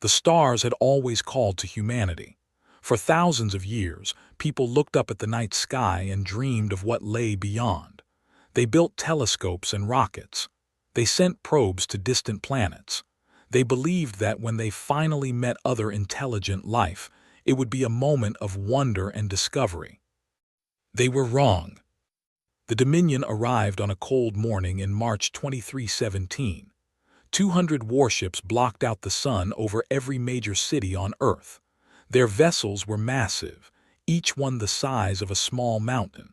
The stars had always called to humanity. For thousands of years, people looked up at the night sky and dreamed of what lay beyond. They built telescopes and rockets. They sent probes to distant planets. They believed that when they finally met other intelligent life, it would be a moment of wonder and discovery. They were wrong. The Dominion arrived on a cold morning in March 2317. 200 warships blocked out the sun over every major city on Earth. Their vessels were massive, each one the size of a small mountain.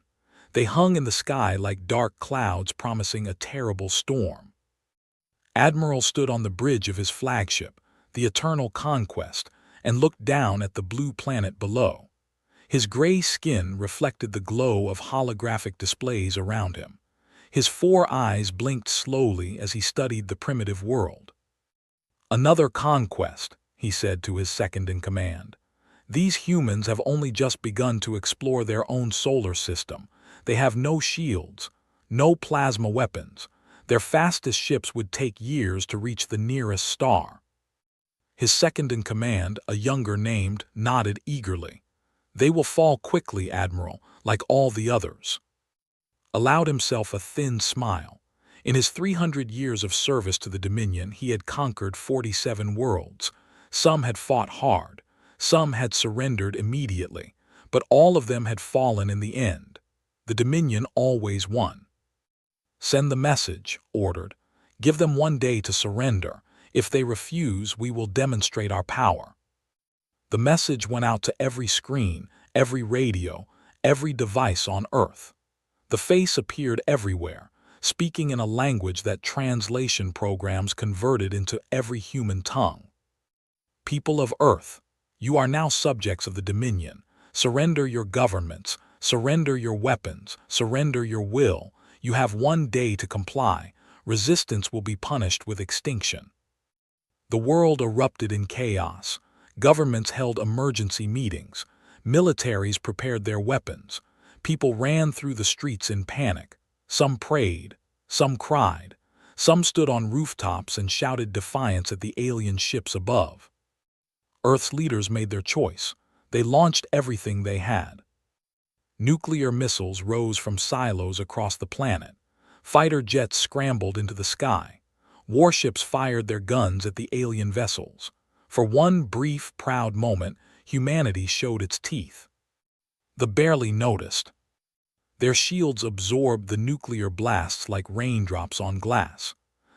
They hung in the sky like dark clouds promising a terrible storm. Admiral stood on the bridge of his flagship, the Eternal Conquest, and looked down at the blue planet below. His gray skin reflected the glow of holographic displays around him. His 4 eyes blinked slowly as he studied the primitive world. "Another conquest," he said to his second-in-command. "These humans have only just begun to explore their own solar system. They have no shields, no plasma weapons. Their fastest ships would take years to reach the nearest star." His second-in-command, a younger named, nodded eagerly. "They will fall quickly, Admiral, like all the others." Allowed himself a thin smile. In his 300 years of service to the Dominion, he had conquered 47 worlds. Some had fought hard, some had surrendered immediately, but all of them had fallen in the end. The Dominion always won. "Send the message," ordered. "Give them 1 day to surrender. If they refuse, we will demonstrate our power." The message went out to every screen, every radio, every device on Earth. The face appeared everywhere, speaking in a language that translation programs converted into every human tongue. "People of Earth, you are now subjects of the Dominion. Surrender your governments, surrender your weapons, surrender your will. You have 1 day to comply. Resistance will be punished with extinction." The world erupted in chaos. Governments held emergency meetings. Militaries prepared their weapons. People ran through the streets in panic. Some prayed, some cried, some stood on rooftops and shouted defiance at the alien ships above. Earth's leaders made their choice. They launched everything they had. Nuclear missiles rose from silos across the planet. Fighter jets scrambled into the sky. Warships fired their guns at the alien vessels. For one brief, proud moment, humanity showed its teeth. They barely noticed. Their shields absorbed the nuclear blasts like raindrops on glass.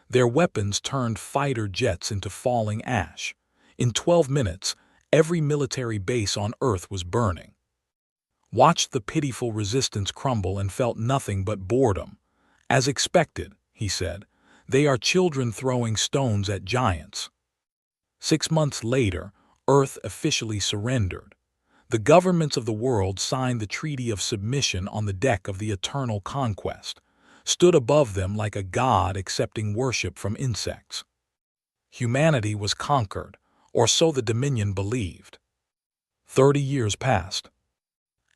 Their weapons turned fighter jets into falling ash. In 12 minutes, every military base on Earth was burning. Watched the pitiful resistance crumble and felt nothing but boredom. "As expected," he said, "they are children throwing stones at giants." 6 months later, Earth officially surrendered. The governments of the world signed the Treaty of Submission on the deck of the Eternal Conquest, stood above them like a god accepting worship from insects. Humanity was conquered, or so the Dominion believed. 30 years passed.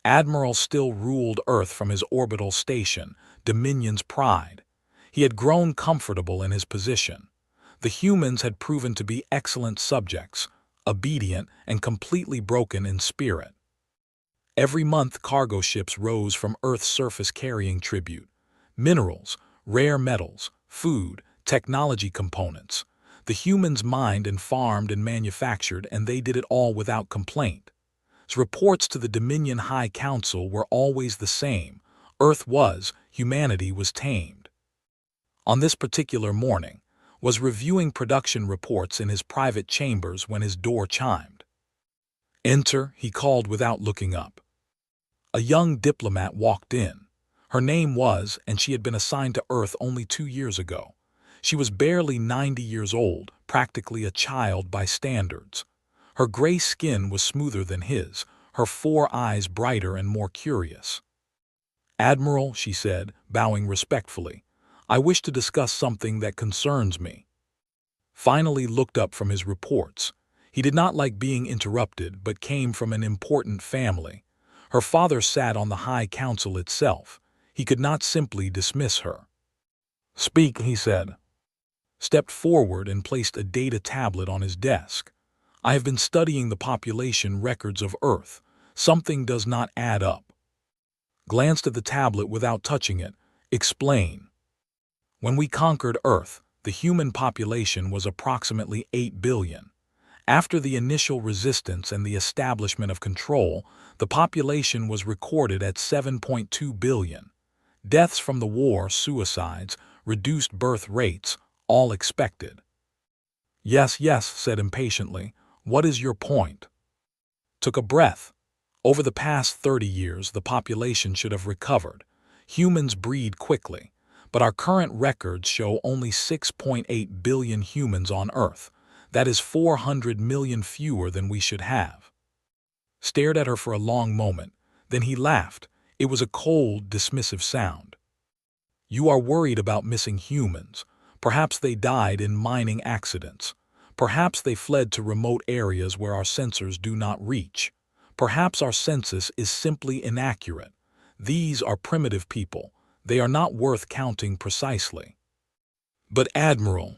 Admiral still ruled Earth from his orbital station, Dominion's pride. He had grown comfortable in his position. The humans had proven to be excellent subjects, obedient and completely broken in spirit. Every month cargo ships rose from Earth's surface carrying tribute: minerals, rare metals, food, technology components. The humans mined and farmed and manufactured, and they did it all without complaint. Reports to the Dominion High Council were always the same: Earth was, humanity was tamed. On this particular morning, was reviewing production reports in his private chambers when his door chimed. "Enter," he called without looking up. A young diplomat walked in. Her name was, and she had been assigned to Earth only 2 years ago. She was barely 90 years old, practically a child by standards. Her gray skin was smoother than his, her 4 eyes brighter and more curious. "Admiral," she said, bowing respectfully, "I wish to discuss something that concerns me." Finally looked up from his reports. He did not like being interrupted, but came from an important family. Her father sat on the High Council itself. He could not simply dismiss her. "Speak," he said. Stepped forward and placed a data tablet on his desk. I have been studying the population records of Earth. Something does not add up. Glanced at the tablet without touching it. Explain. When we conquered Earth, the human population was approximately 8 billion. After the initial resistance and the establishment of control, the population was recorded at 7.2 billion. Deaths from the war, suicides, reduced birth rates, all expected. Yes, yes, said impatiently. What is your point? Took a breath. Over the past 30 years, the population should have recovered. Humans breed quickly, but our current records show only 6.8 billion humans on Earth. That is 400 million fewer than we should have. Stared at her for a long moment. Then he laughed. It was a cold, dismissive sound. You are worried about missing humans. Perhaps they died in mining accidents. Perhaps they fled to remote areas where our sensors do not reach. Perhaps our census is simply inaccurate. These are primitive people. They are not worth counting precisely. But Admiral,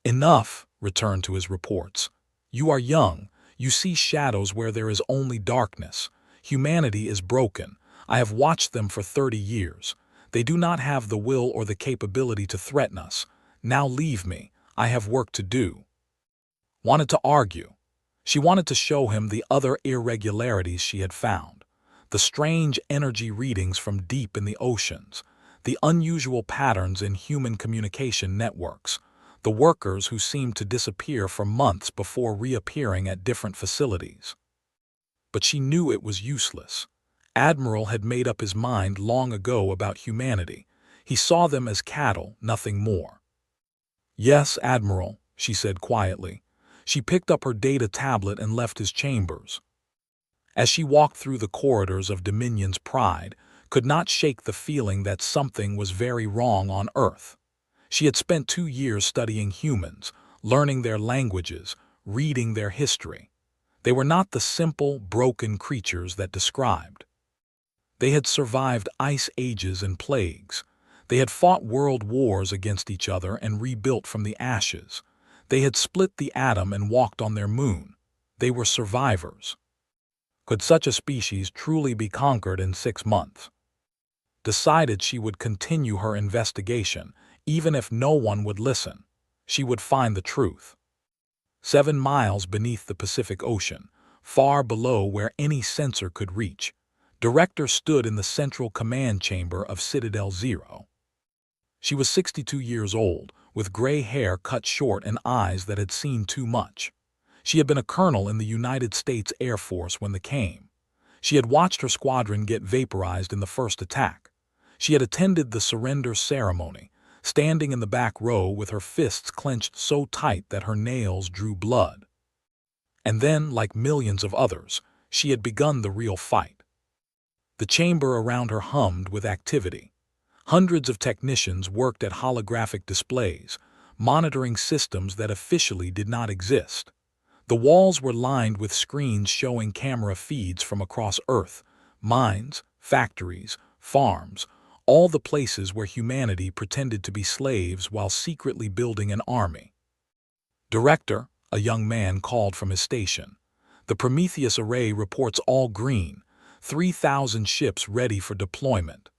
enough, returned to his reports. You are young. You see shadows where there is only darkness. Humanity is broken. I have watched them for 30 years. They do not have the will or the capability to threaten us. Now leave me. I have work to do. Wanted to argue. She wanted to show him the other irregularities she had found. The strange energy readings from deep in the oceans. The unusual patterns in human communication networks. The workers who seemed to disappear for months before reappearing at different facilities. But she knew it was useless. Admiral had made up his mind long ago about humanity. He saw them as cattle, nothing more. Yes, Admiral, she said quietly. She picked up her data tablet and left his chambers. As she walked through the corridors of Dominion's pride, could not shake the feeling that something was very wrong on Earth. She had spent 2 years studying humans, learning their languages, reading their history. They were not the simple, broken creatures that described. They had survived ice ages and plagues. They had fought world wars against each other and rebuilt from the ashes. They had split the atom and walked on their moon. They were survivors. Could such a species truly be conquered in 6 months? Decided she would continue her investigation, even if no one would listen. She would find the truth. 7 miles beneath the Pacific Ocean, far below where any sensor could reach, Director stood in the central command chamber of Citadel Zero. She was 62 years old, with gray hair cut short and eyes that had seen too much. She had been a colonel in the United States Air Force when they came. She had watched her squadron get vaporized in the first attack. She had attended the surrender ceremony, standing in the back row with her fists clenched so tight that her nails drew blood. And then, like millions of others, she had begun the real fight. The chamber around her hummed with activity. Hundreds of technicians worked at holographic displays, monitoring systems that officially did not exist. The walls were lined with screens showing camera feeds from across Earth, mines, factories, farms, all the places where humanity pretended to be slaves while secretly building an army. Director, a young man called from his station. The Prometheus array reports all green, 3,000 ships ready for deployment.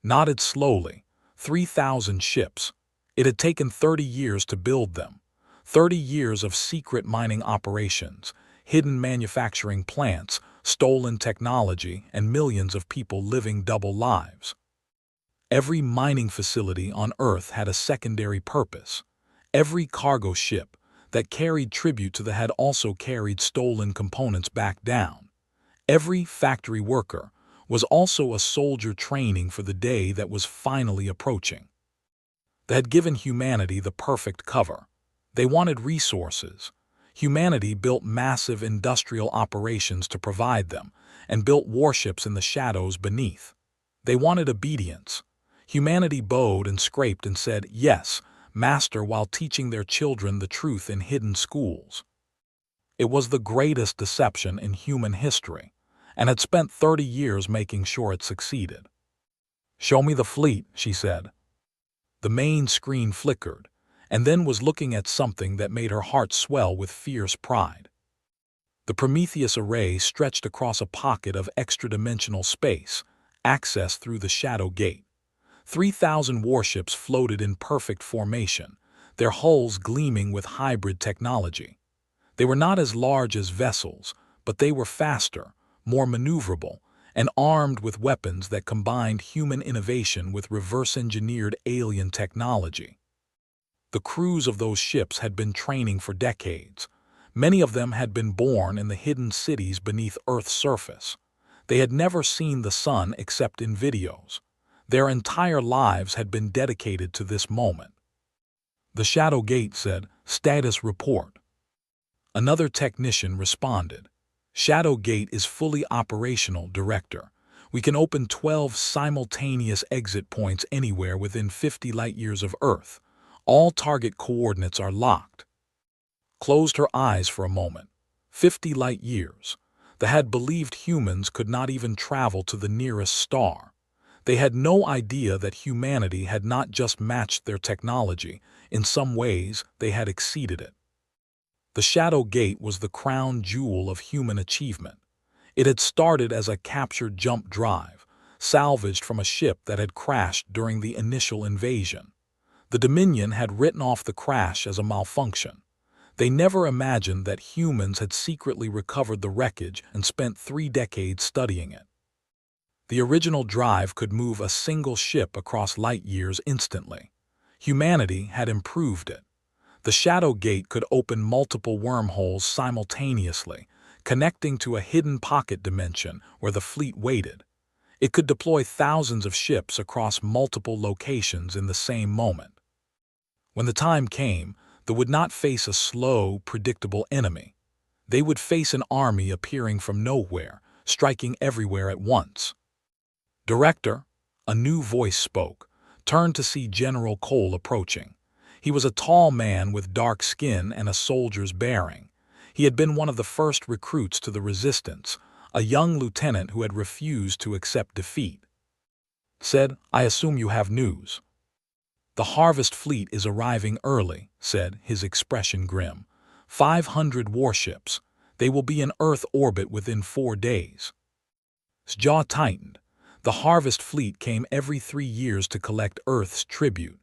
Nodded slowly. 3,000 ships. It had taken 30 years to build them. 30 years of secret mining operations, hidden manufacturing plants, stolen technology, and millions of people living double lives. Every mining facility on Earth had a secondary purpose. Every cargo ship that carried tribute to the had also carried stolen components back down. Every factory worker was also a soldier training for the day that was finally approaching. They had given humanity the perfect cover. They wanted resources. Humanity built massive industrial operations to provide them, and built warships in the shadows beneath. They wanted obedience. Humanity bowed and scraped and said, "Yes, Master," while teaching their children the truth in hidden schools. It was the greatest deception in human history, and had spent 30 years making sure it succeeded. "Show me the fleet," she said. The main screen flickered, and then was looking at something that made her heart swell with fierce pride. The Prometheus array stretched across a pocket of extra-dimensional space, accessed through the Shadow Gate. 3,000 warships floated in perfect formation, their hulls gleaming with hybrid technology. They were not as large as vessels, but they were faster, more maneuverable, and armed with weapons that combined human innovation with reverse-engineered alien technology. The crews of those ships had been training for decades. Many of them had been born in the hidden cities beneath Earth's surface. They had never seen the sun except in videos. Their entire lives had been dedicated to this moment. The Shadow Gate said, "Status report." Another technician responded, "Shadow Gate is fully operational, Director. We can open 12 simultaneous exit points anywhere within 50 light-years of Earth. All target coordinates are locked." Closed her eyes for a moment. 50 light-years. They had believed humans could not even travel to the nearest star. They had no idea that humanity had not just matched their technology. In some ways, they had exceeded it. The Shadow Gate was the crown jewel of human achievement. It had started as a captured jump drive, salvaged from a ship that had crashed during the initial invasion. The Dominion had written off the crash as a malfunction. They never imagined that humans had secretly recovered the wreckage and spent 3 decades studying it. The original drive could move a single ship across light-years instantly. Humanity had improved it. The Shadow Gate could open multiple wormholes simultaneously, connecting to a hidden pocket dimension where the fleet waited. It could deploy thousands of ships across multiple locations in the same moment. When the time came, they would not face a slow, predictable enemy. They would face an army appearing from nowhere, striking everywhere at once. "Director," a new voice spoke, turned to see General Cole approaching. He was a tall man with dark skin and a soldier's bearing. He had been one of the first recruits to the resistance, a young lieutenant who had refused to accept defeat. Said, "I assume you have news." "The Harvest Fleet is arriving early," said, his expression grim. 500 warships. They will be in Earth orbit within 4 days. His jaw tightened. The Harvest Fleet came every 3 years to collect Earth's tribute.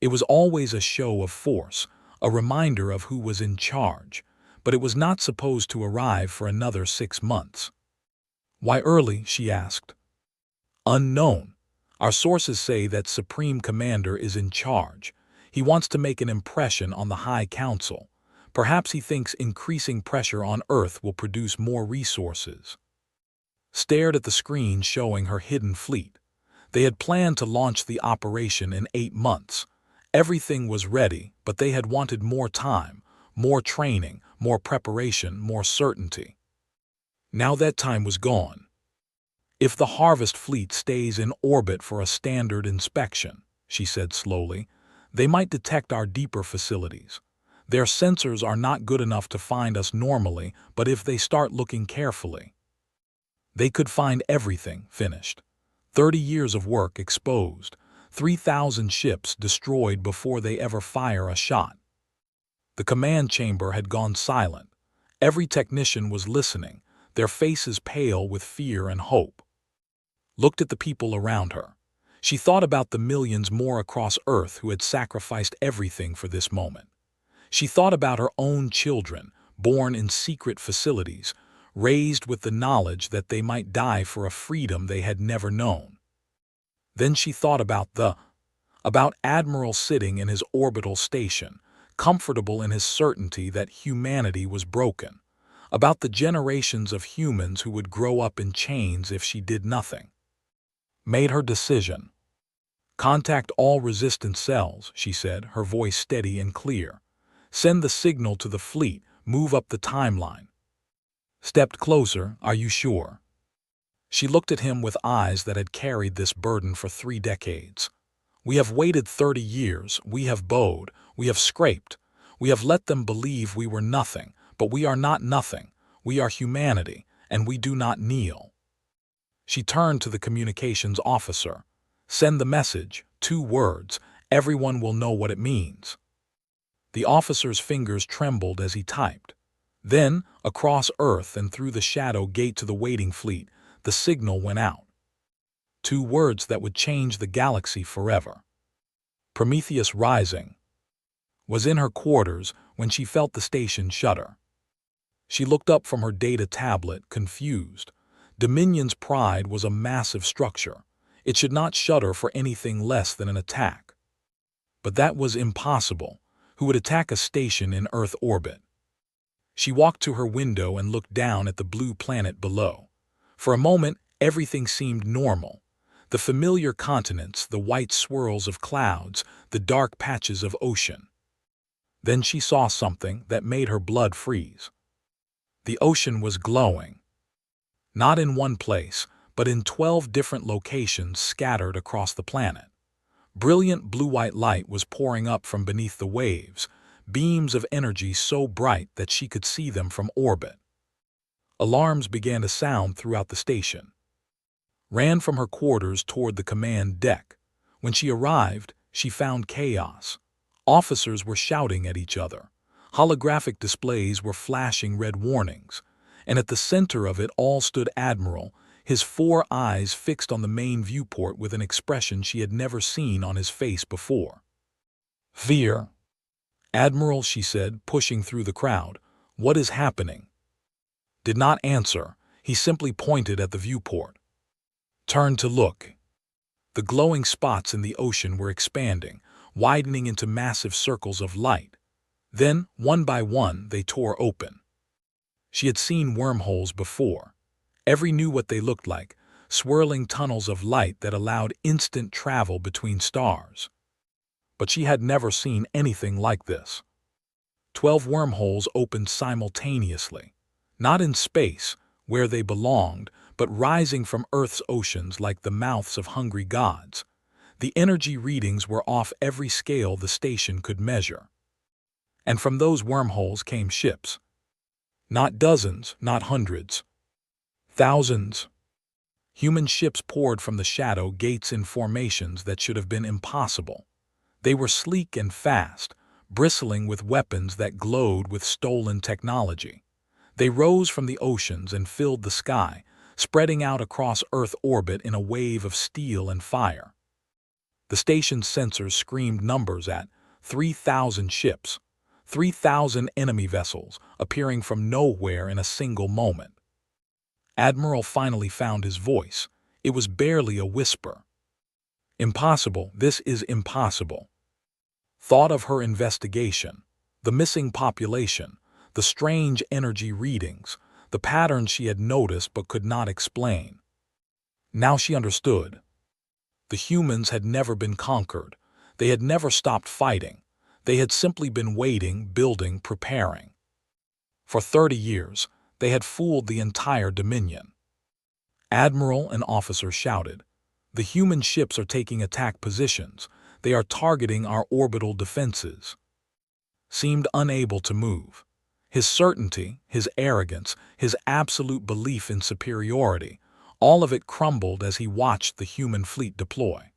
It was always a show of force, a reminder of who was in charge, but it was not supposed to arrive for another 6 months. "Why early?" she asked. "Unknown. Our sources say that Supreme Commander is in charge. He wants to make an impression on the High Council. Perhaps he thinks increasing pressure on Earth will produce more resources." Stared at the screen showing her hidden fleet. They had planned to launch the operation in 8 months. Everything was ready, but they had wanted more time, more training, more preparation, more certainty. Now that time was gone. "If the Harvest Fleet stays in orbit for a standard inspection," she said slowly, "they might detect our deeper facilities. Their sensors are not good enough to find us normally, but if they start looking carefully, they could find everything finished. 30 years of work exposed, 3,000 ships destroyed before they ever fire a shot." The command chamber had gone silent. Every technician was listening, their faces pale with fear and hope. Looked at the people around her. She thought about the millions more across Earth who had sacrificed everything for this moment. She thought about her own children, born in secret facilities, raised with the knowledge that they might die for a freedom they had never known. Then she thought about Admiral sitting in his orbital station, comfortable in his certainty that humanity was broken, about the generations of humans who would grow up in chains if she did nothing. Made her decision. "Contact all resistance cells," she said, her voice steady and clear. "Send the signal to the fleet, move up the timeline." Stepped closer, "Are you sure?" She looked at him with eyes that had carried this burden for 3 decades. "We have waited 30 years, we have bowed, we have scraped. We have let them believe we were nothing, but we are not nothing. We are humanity, and we do not kneel." She turned to the communications officer. "Send the message, 2 words, everyone will know what it means." The officer's fingers trembled as he typed. Then, across Earth and through the shadow gate to the waiting fleet, the signal went out. 2 words that would change the galaxy forever. Prometheus Rising was in her quarters when she felt the station shudder. She looked up from her data tablet, confused. Dominion's pride was a massive structure. It should not shudder for anything less than an attack. But that was impossible. Who would attack a station in Earth orbit? She walked to her window and looked down at the blue planet below. For a moment, everything seemed normal. The familiar continents, the white swirls of clouds, the dark patches of ocean. Then she saw something that made her blood freeze. The ocean was glowing. Not in one place, but in 12 different locations scattered across the planet. Brilliant blue-white light was pouring up from beneath the waves, beams of energy so bright that she could see them from orbit. Alarms began to sound throughout the station. Ran from her quarters toward the command deck. When she arrived, she found chaos. Officers were shouting at each other. Holographic displays were flashing red warnings. And at the center of it all stood Admiral, his 4 eyes fixed on the main viewport with an expression she had never seen on his face before. Fear. Admiral, she said, pushing through the crowd. What is happening? Did not answer. He simply pointed at the viewport. Turned to look. The glowing spots in the ocean were expanding, widening into massive circles of light. Then, one by one, they tore open. She had seen wormholes before. Every knew what they looked like, swirling tunnels of light that allowed instant travel between stars. But she had never seen anything like this. 12 wormholes opened simultaneously, not in space, where they belonged, but rising from Earth's oceans like the mouths of hungry gods. The energy readings were off every scale the station could measure. And from those wormholes came ships. Not dozens, not hundreds. Thousands. Human ships poured from the shadow gates in formations that should have been impossible. They were sleek and fast, bristling with weapons that glowed with stolen technology. They rose from the oceans and filled the sky, spreading out across Earth orbit in a wave of steel and fire. The station's sensors screamed numbers at 3,000 ships, 3,000 enemy vessels appearing from nowhere in a single moment. Admiral finally found his voice. It was barely a whisper. Impossible, this is impossible. Thought of her investigation, the missing population, the strange energy readings, the patterns she had noticed but could not explain. Now she understood. The humans had never been conquered. They had never stopped fighting. They had simply been waiting, building, preparing. For 30 years, they had fooled the entire Dominion. Admiral and officer shouted, "The human ships are taking attack positions. They are targeting our orbital defenses." Seemed unable to move. His certainty, his arrogance, his absolute belief in superiority, all of it crumbled as he watched the human fleet deploy.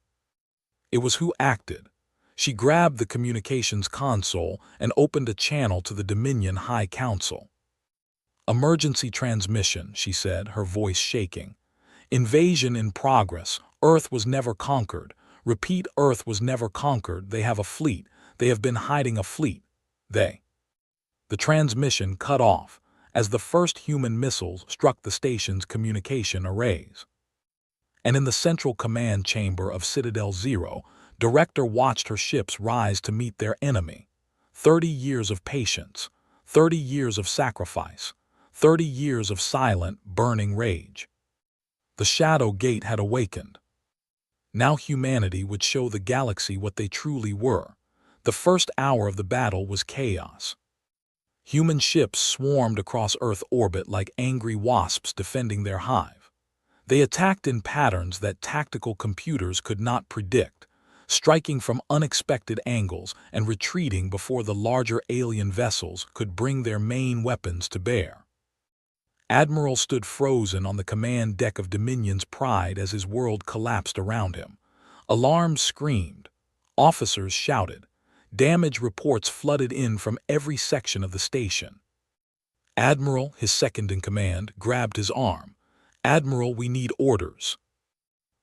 It was who acted. She grabbed the communications console and opened a channel to the Dominion High Council. "Emergency transmission," she said, her voice shaking. "Invasion in progress. Earth was never conquered. Repeat, Earth was never conquered. They have a fleet. They have been hiding a fleet. They." The transmission cut off as the first human missiles struck the station's communication arrays. And in the central command chamber of Citadel Zero, Director watched her ships rise to meet their enemy. 30 years of patience, 30 years of sacrifice, 30 years of silent, burning rage. The Shadow Gate had awakened. Now humanity would show the galaxy what they truly were. The first hour of the battle was chaos. Human ships swarmed across Earth orbit like angry wasps defending their hive. They attacked in patterns that tactical computers could not predict, striking from unexpected angles and retreating before the larger alien vessels could bring their main weapons to bear. Admiral stood frozen on the command deck of Dominion's Pride as his world collapsed around him. Alarms screamed. Officers shouted. Damage reports flooded in from every section of the station. Admiral, his second-in-command, grabbed his arm. "Admiral, we need orders."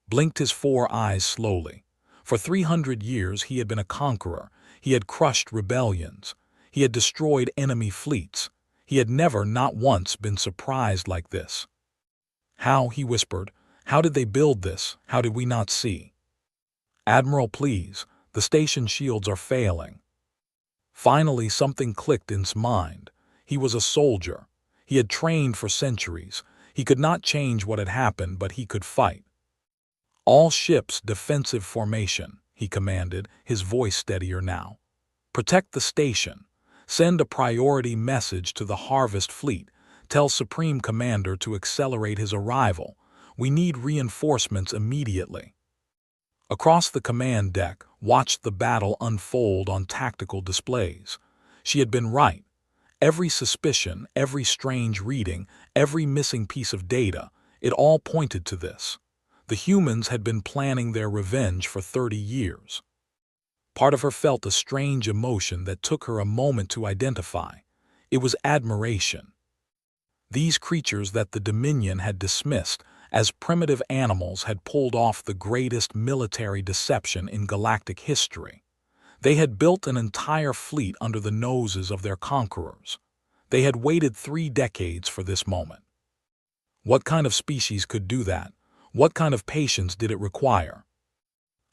Blinked his 4 eyes slowly. For 300 years he had been a conqueror. He had crushed rebellions. He had destroyed enemy fleets. He had never, not once, been surprised like this. "How?" he whispered. "How did they build this? How did we not see?" "Admiral, please. The station shields are failing." Finally, something clicked in his mind. He was a soldier. He had trained for centuries. He could not change what had happened, but he could fight. "All ships, defensive formation," he commanded, his voice steadier now. "Protect the station. Send a priority message to the Harvest Fleet. Tell Supreme Commander to accelerate his arrival. We need reinforcements immediately." Across the command deck, watched the battle unfold on tactical displays. She had been right. Every suspicion, every strange reading, every missing piece of data, it all pointed to this. The humans had been planning their revenge for 30 years. Part of her felt a strange emotion that took her a moment to identify. It was admiration. These creatures that the Dominion had dismissed as primitive animals had pulled off the greatest military deception in galactic history. They had built an entire fleet under the noses of their conquerors. They had waited 3 decades for this moment. What kind of species could do that? What kind of patience did it require?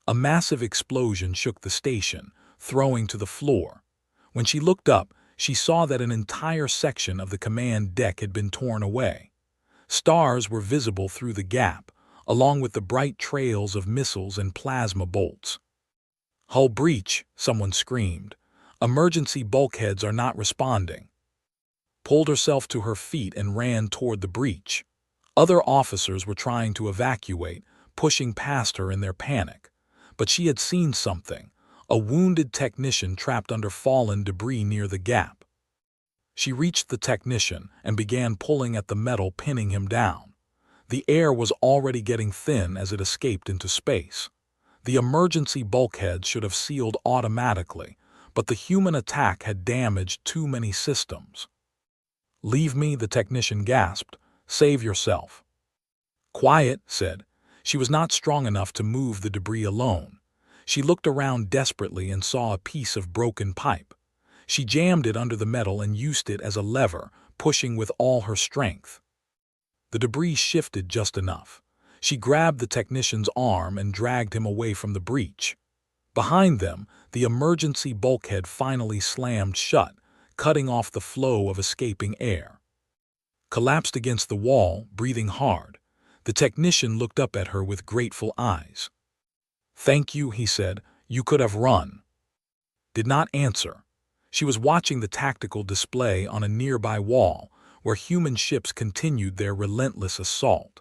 A massive explosion shook the station, throwing to the floor. When she looked up, she saw that an entire section of the command deck had been torn away. Stars were visible through the gap, along with the bright trails of missiles and plasma bolts. "Hull breach," someone screamed. "Emergency bulkheads are not responding." Pulled herself to her feet and ran toward the breach. Other officers were trying to evacuate, pushing past her in their panic. But she had seen something, a wounded technician trapped under fallen debris near the gap. She reached the technician and began pulling at the metal, pinning him down. The air was already getting thin as it escaped into space. The emergency bulkhead should have sealed automatically, but the human attack had damaged too many systems. "Leave me," the technician gasped. "Save yourself." "Quiet," said. She was not strong enough to move the debris alone. She looked around desperately and saw a piece of broken pipe. She jammed it under the metal and used it as a lever, pushing with all her strength. The debris shifted just enough. She grabbed the technician's arm and dragged him away from the breach. Behind them, the emergency bulkhead finally slammed shut, cutting off the flow of escaping air. Collapsed against the wall, breathing hard, the technician looked up at her with grateful eyes. "Thank you," he said. "You could have run." Did not answer. She was watching the tactical display on a nearby wall, where human ships continued their relentless assault.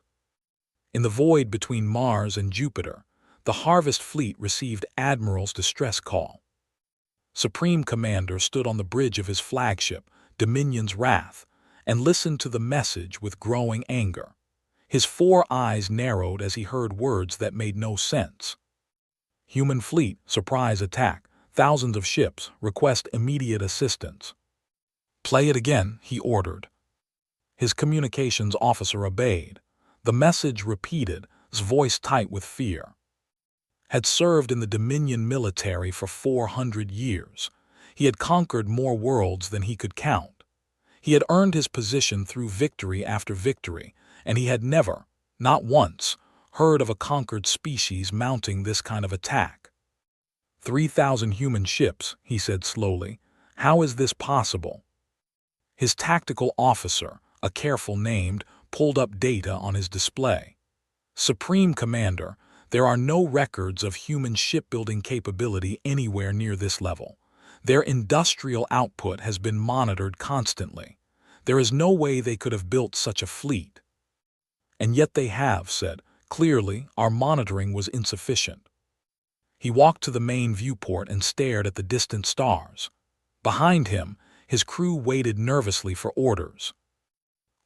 In the void between Mars and Jupiter, the Harvest Fleet received Admiral's distress call. Supreme Commander stood on the bridge of his flagship, Dominion's Wrath, and listened to the message with growing anger. His 4 eyes narrowed as he heard words that made no sense. "Human fleet, surprise attack, thousands of ships, request immediate assistance." "Play it again," he ordered. His communications officer obeyed. The message repeated, his voice tight with fear. Had served in the Dominion military for 400 years. He had conquered more worlds than he could count. He had earned his position through victory after victory, and he had never, not once, heard of a conquered species mounting this kind of attack. 3,000 human ships, he said slowly. "How is this possible?" His tactical officer, a careful named, pulled up data on his display. "Supreme Commander, there are no records of human shipbuilding capability anywhere near this level. Their industrial output has been monitored constantly. There is no way they could have built such a fleet." "And yet they have," said. "Clearly, our monitoring was insufficient." He walked to the main viewport and stared at the distant stars. Behind him, his crew waited nervously for orders.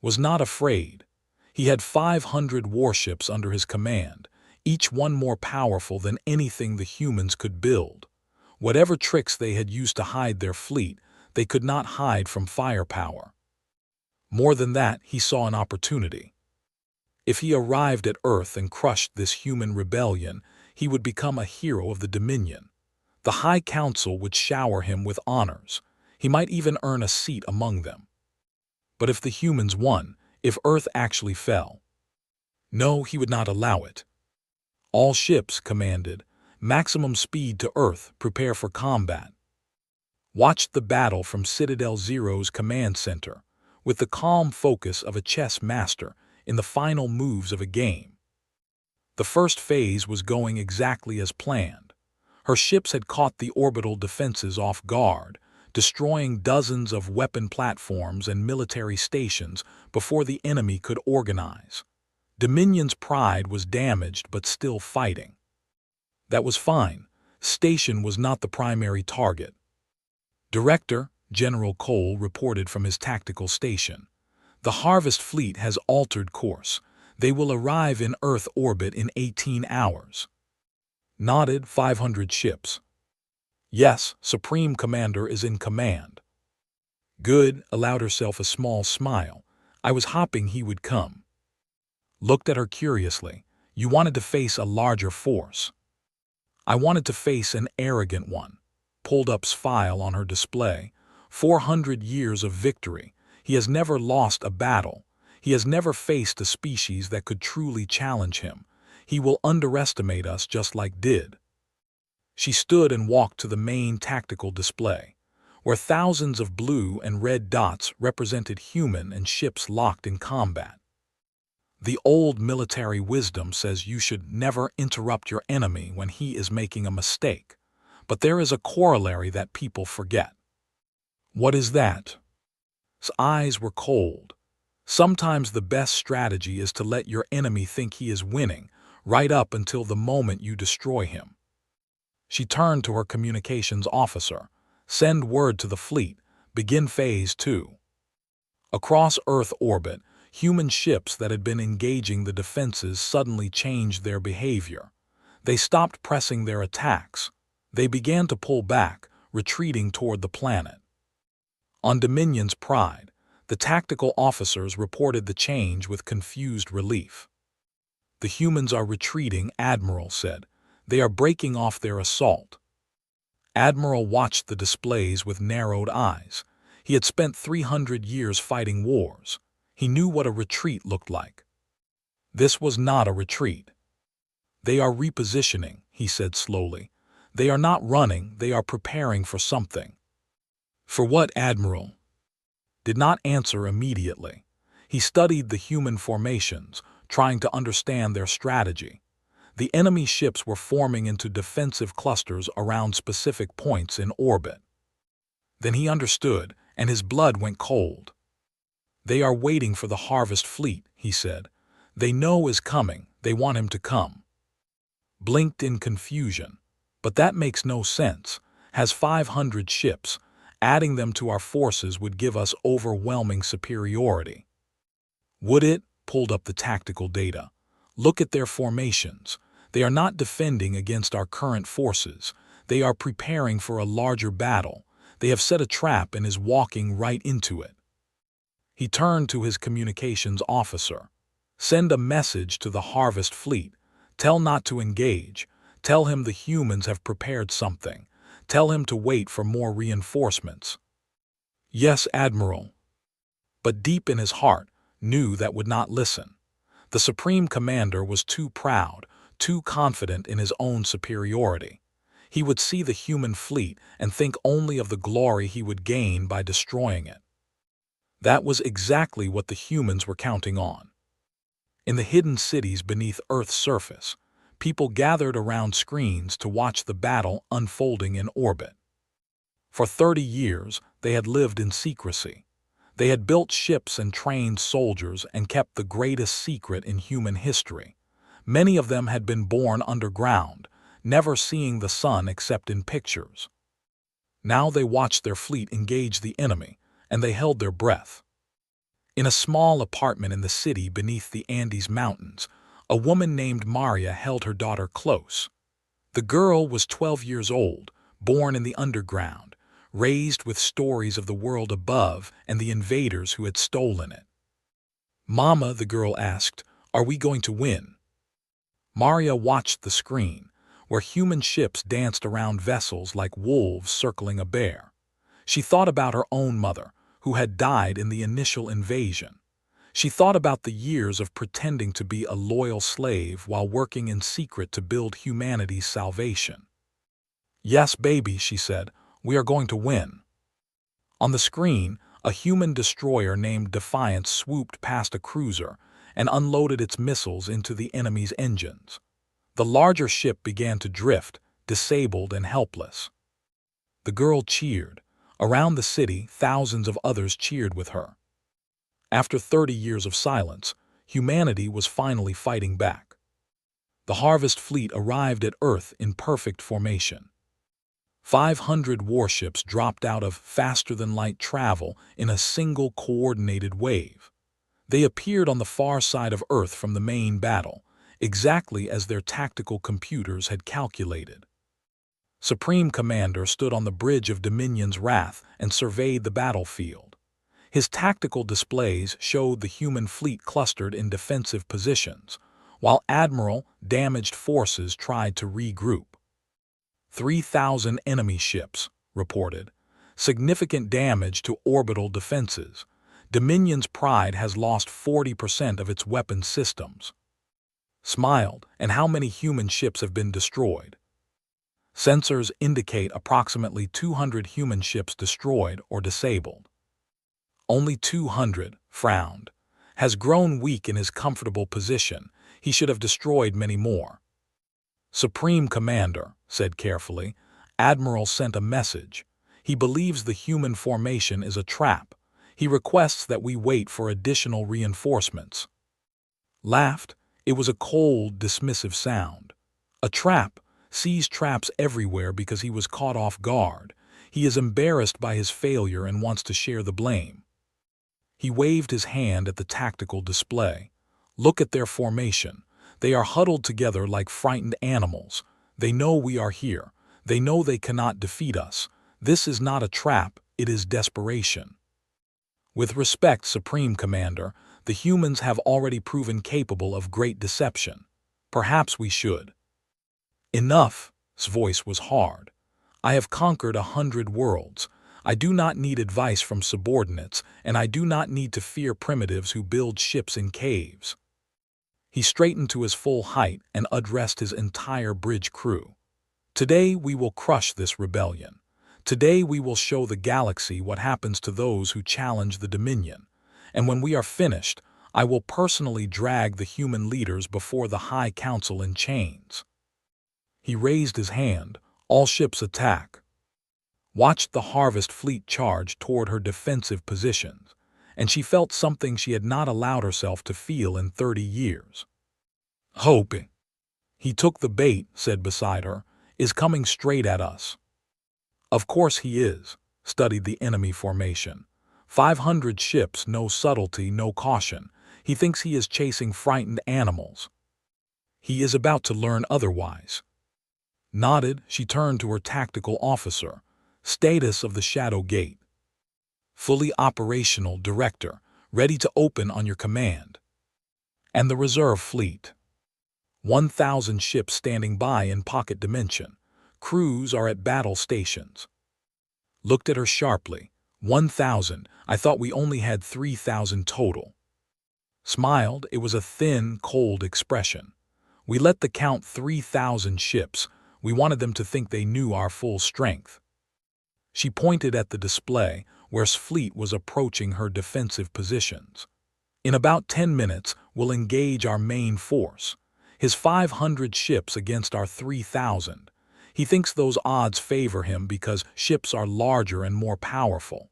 Was not afraid. He had 500 warships under his command, each one more powerful than anything the humans could build. Whatever tricks they had used to hide their fleet, they could not hide from firepower. More than that, he saw an opportunity. If he arrived at Earth and crushed this human rebellion, he would become a hero of the Dominion. The High Council would shower him with honors. He might even earn a seat among them. But if the humans won, if Earth actually fell, no, he would not allow it. All ships, commanded, maximum speed to Earth, prepare for combat. Watched the battle from Citadel Zero's command center, with the calm focus of a chess master in the final moves of a game. The first phase was going exactly as planned. Her ships had caught the orbital defenses off guard, destroying dozens of weapon platforms and military stations before the enemy could organize. Dominion's pride was damaged but still fighting. That was fine. Station was not the primary target. Director, General Cole reported from his tactical station. The Harvest Fleet has altered course. They will arrive in Earth orbit in 18 hours. Nodded 500 ships. Yes, Supreme Commander is in command. Good, allowed herself a small smile. I was hoping he would come. Looked at her curiously. You wanted to face a larger force. I wanted to face an arrogant one. Pulled up's file on her display. 400 years of victory. He has never lost a battle. He has never faced a species that could truly challenge him. He will underestimate us just like did. She stood and walked to the main tactical display, where thousands of blue and red dots represented human and ships locked in combat. The old military wisdom says you should never interrupt your enemy when he is making a mistake, but there is a corollary that people forget. What is that? His eyes were cold. Sometimes the best strategy is to let your enemy think he is winning, right up until the moment you destroy him. She turned to her communications officer. Send word to the fleet. Begin Phase 2. Across Earth orbit, human ships that had been engaging the defenses suddenly changed their behavior. They stopped pressing their attacks. They began to pull back, retreating toward the planet. On Dominion's Pride, the tactical officers reported the change with confused relief. The humans are retreating, Admiral said. They are breaking off their assault. Admiral watched the displays with narrowed eyes. He had spent 300 years fighting wars. He knew what a retreat looked like. This was not a retreat. They are repositioning, he said slowly. They are not running, they are preparing for something. For what, Admiral? Did not answer immediately. He studied the human formations, trying to understand their strategy. The enemy ships were forming into defensive clusters around specific points in orbit. Then he understood, and his blood went cold. They are waiting for the Harvest Fleet, he said. They know is coming, they want him to come. Blinked in confusion. But that makes no sense. Has 500 ships. Adding them to our forces would give us overwhelming superiority. Would it? Pulled up the tactical data. Look at their formations. They are not defending against our current forces. They are preparing for a larger battle. They have set a trap and is walking right into it. He turned to his communications officer. Send a message to the Harvest Fleet. Tell not to engage. Tell him the humans have prepared something. Tell him to wait for more reinforcements. Yes, Admiral. But deep in his heart, knew that would not listen. The Supreme Commander was too proud, too confident in his own superiority. He would see the human fleet and think only of the glory he would gain by destroying it. That was exactly what the humans were counting on. In the hidden cities beneath Earth's surface, people gathered around screens to watch the battle unfolding in orbit. For 30 years, they had lived in secrecy. They had built ships and trained soldiers and kept the greatest secret in human history. Many of them had been born underground, never seeing the sun except in pictures. Now they watched their fleet engage the enemy, and they held their breath. In a small apartment in the city beneath the Andes Mountains, a woman named Maria held her daughter close. The girl was 12 years old, born in the underground, raised with stories of the world above and the invaders who had stolen it. "Mama," the girl asked, "are we going to win?" Maria watched the screen, where human ships danced around vessels like wolves circling a bear. She thought about her own mother, who had died in the initial invasion. She thought about the years of pretending to be a loyal slave while working in secret to build humanity's salvation. "Yes, baby," she said, "we are going to win." On the screen, a human destroyer named Defiance swooped past a cruiser and unloaded its missiles into the enemy's engines. The larger ship began to drift, disabled and helpless. The girl cheered. Around the city, thousands of others cheered with her. After 30 years of silence, humanity was finally fighting back. The Harvest Fleet arrived at Earth in perfect formation. 500 warships dropped out of faster-than-light travel in a single coordinated wave. They appeared on the far side of Earth from the main battle, exactly as their tactical computers had calculated. Supreme Commander stood on the bridge of Dominion's Wrath and surveyed the battlefield. His tactical displays showed the human fleet clustered in defensive positions, while Admiral damaged forces tried to regroup. 3,000 enemy ships, reported. Significant damage to orbital defenses. Dominion's pride has lost 40% of its weapon systems. Smiled, and how many human ships have been destroyed? Sensors indicate approximately 200 human ships destroyed or disabled. Only 200, frowned. Has grown weak in his comfortable position. He should have destroyed many more. Supreme Commander, said carefully, Admiral sent a message. He believes the human formation is a trap. He requests that we wait for additional reinforcements. Laughed. It was a cold, dismissive sound. A trap. Sees traps everywhere because he was caught off guard. He is embarrassed by his failure and wants to share the blame. He waved his hand at the tactical display. Look at their formation. They are huddled together like frightened animals. They know we are here. They know they cannot defeat us. This is not a trap, it is desperation. With respect, Supreme Commander, the humans have already proven capable of great deception. Perhaps we should. Enough. His voice was hard. I have conquered 100 worlds. I do not need advice from subordinates, and I do not need to fear primitives who build ships in caves. He straightened to his full height and addressed his entire bridge crew. Today we will crush this rebellion. Today we will show the galaxy what happens to those who challenge the Dominion. And when we are finished, I will personally drag the human leaders before the High Council in chains. He raised his hand. All ships attack. Watched the Harvest Fleet charge toward her defensive positions, and she felt something she had not allowed herself to feel in 30 years. Hoping. He took the bait, said beside her, is coming straight at us. Of course he is. Studied the enemy formation. 500 ships, no subtlety, no caution. He thinks he is chasing frightened animals. He is about to learn otherwise. Nodded, she turned to her tactical officer. Status of the Shadow Gate. Fully operational, Director, ready to open on your command. And the reserve fleet. 1,000 ships standing by in pocket dimension. Crews are at battle stations. Looked at her sharply. 1,000, I thought we only had 3,000 total. Smiled, it was a thin, cold expression. We let the count 3,000 ships. We wanted them to think they knew our full strength. She pointed at the display, where his fleet was approaching her defensive positions. In about 10 minutes, we'll engage our main force. His 500 ships against our 3,000. He thinks those odds favor him because ships are larger and more powerful.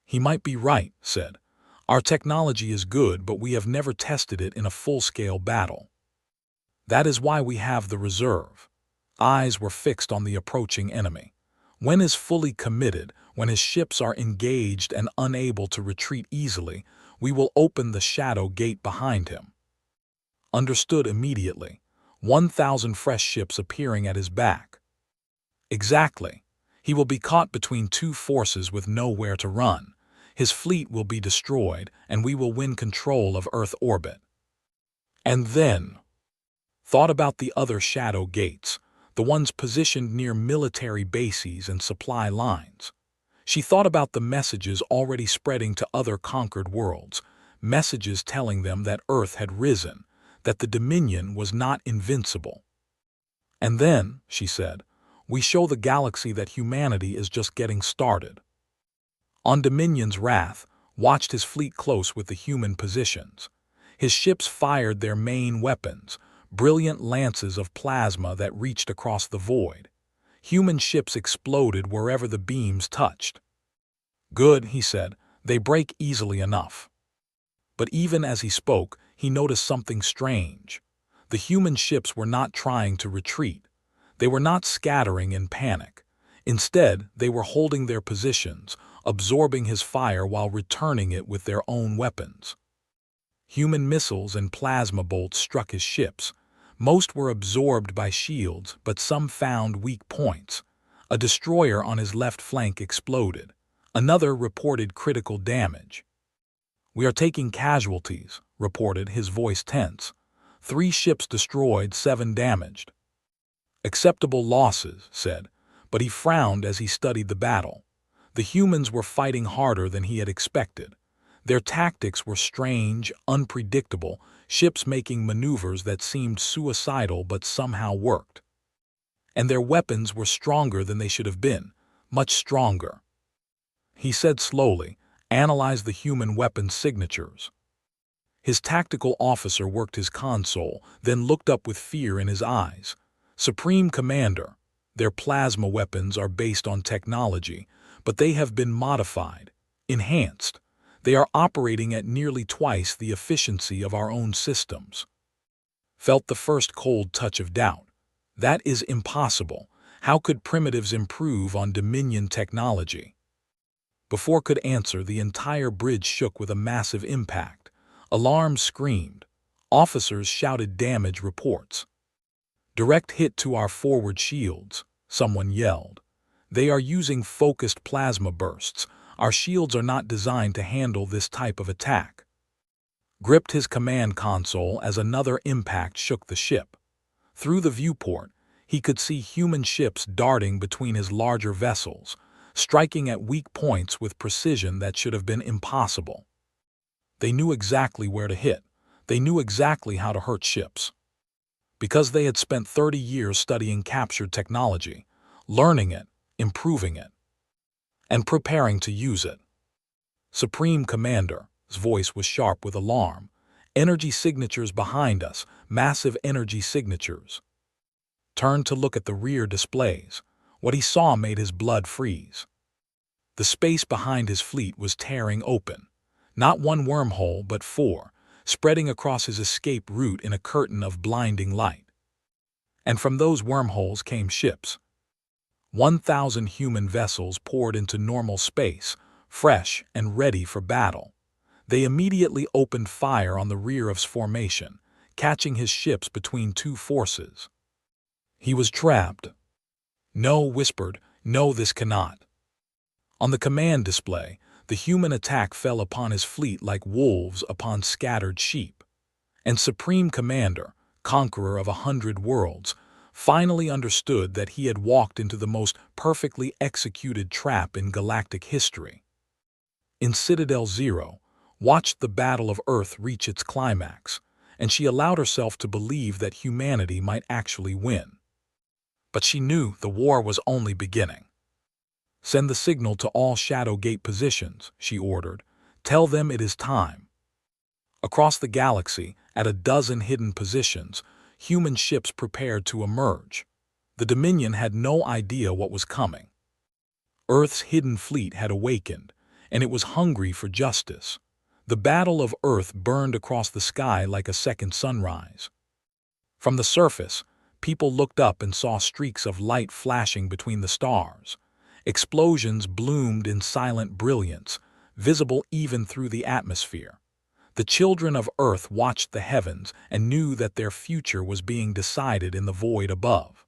He might be right, said. Our technology is good, but we have never tested it in a full-scale battle. That is why we have the reserve. Eyes were fixed on the approaching enemy. When is fully committed, when his ships are engaged and unable to retreat easily, we will open the Shadow Gate behind him. Understood immediately. 1,000 fresh ships appearing at his back. Exactly. He will be caught between two forces with nowhere to run. His fleet will be destroyed, and we will win control of Earth orbit. And then, thought about the other shadow gates, the ones positioned near military bases and supply lines. She thought about the messages already spreading to other conquered worlds, messages telling them that Earth had risen, that the Dominion was not invincible. And then, she said, we show the galaxy that humanity is just getting started. On Dominion's wrath, watched his fleet close with the human positions. His ships fired their main weapons, brilliant lances of plasma that reached across the void. Human ships exploded wherever the beams touched. Good, he said, they break easily enough. But even as he spoke, he noticed something strange. The human ships were not trying to retreat. They were not scattering in panic. Instead, they were holding their positions, absorbing his fire while returning it with their own weapons. Human missiles and plasma bolts struck his ships. Most were absorbed by shields, but some found weak points. A destroyer on his left flank exploded. Another reported critical damage. We are taking casualties, reported, his voice tense. 3 ships destroyed, 7 damaged. Acceptable losses, said, but he frowned as he studied the battle. The humans were fighting harder than he had expected. Their tactics were strange, unpredictable, ships making maneuvers that seemed suicidal but somehow worked. And their weapons were stronger than they should have been, much stronger. He said slowly, analyze the human weapons signatures. His tactical officer worked his console, then looked up with fear in his eyes. Supreme Commander, their plasma weapons are based on technology, but they have been modified, enhanced. They are operating at nearly twice the efficiency of our own systems. Felt the first cold touch of doubt. That is impossible. How could primitives improve on Dominion technology? Before could answer, the entire bridge shook with a massive impact. Alarms screamed. Officers shouted damage reports. Direct hit to our forward shields, someone yelled. They are using focused plasma bursts. Our shields are not designed to handle this type of attack. Gripped his command console as another impact shook the ship. Through the viewport, he could see human ships darting between his larger vessels, striking at weak points with precision that should have been impossible. They knew exactly where to hit. They knew exactly how to hurt ships. Because they had spent 30 years studying captured technology, learning it, improving it, and preparing to use it. Supreme Commander, his voice was sharp with alarm. Energy signatures behind us, massive energy signatures. Turned to look at the rear displays. What he saw made his blood freeze. The space behind his fleet was tearing open. Not one wormhole, but 4, spreading across his escape route in a curtain of blinding light. And from those wormholes came ships. 1,000 human vessels poured into normal space, fresh and ready for battle. They immediately opened fire on the rear of his formation, catching his ships between 2 forces. He was trapped. No, whispered, no, this cannot. On the command display, the human attack fell upon his fleet like wolves upon scattered sheep. And Supreme Commander, conqueror of 100 worlds, finally understood that he had walked into the most perfectly executed trap in galactic history. In Citadel Zero, watched the Battle of Earth reach its climax, and she allowed herself to believe that humanity might actually win. But she knew the war was only beginning. Send the signal to all Shadow Gate positions, she ordered. Tell them it is time. Across the galaxy, at a dozen hidden positions, human ships prepared to emerge. The Dominion had no idea what was coming. Earth's hidden fleet had awakened, and it was hungry for justice. The Battle of Earth burned across the sky like a second sunrise. From the surface, people looked up and saw streaks of light flashing between the stars. Explosions bloomed in silent brilliance, visible even through the atmosphere. The children of Earth watched the heavens and knew that their future was being decided in the void above.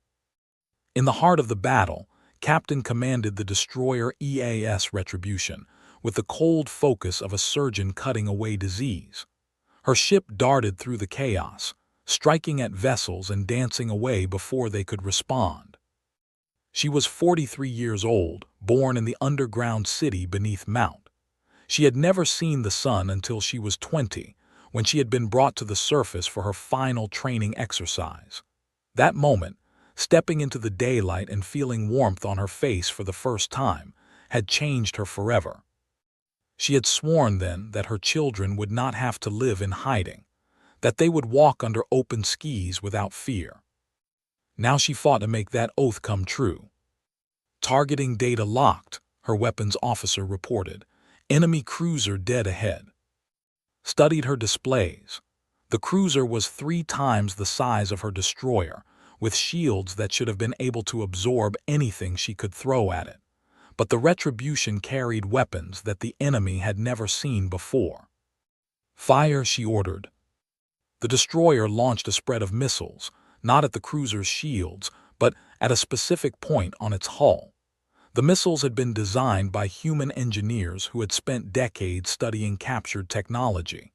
In the heart of the battle, Captain commanded the destroyer EAS Retribution with the cold focus of a surgeon cutting away disease. Her ship darted through the chaos, striking at vessels and dancing away before they could respond. She was 43 years old, born in the underground city beneath Mount. She had never seen the sun until she was 20, when she had been brought to the surface for her final training exercise. That moment, stepping into the daylight and feeling warmth on her face for the first time, had changed her forever. She had sworn then that her children would not have to live in hiding, that they would walk under open skies without fear. Now she fought to make that oath come true. Targeting data locked, her weapons officer reported. Enemy cruiser dead ahead. Studied her displays. The cruiser was 3 times the size of her destroyer, with shields that should have been able to absorb anything she could throw at it. But the Retribution carried weapons that the enemy had never seen before. Fire, she ordered. The destroyer launched a spread of missiles, not at the cruiser's shields, but at a specific point on its hull. The missiles had been designed by human engineers who had spent decades studying captured technology.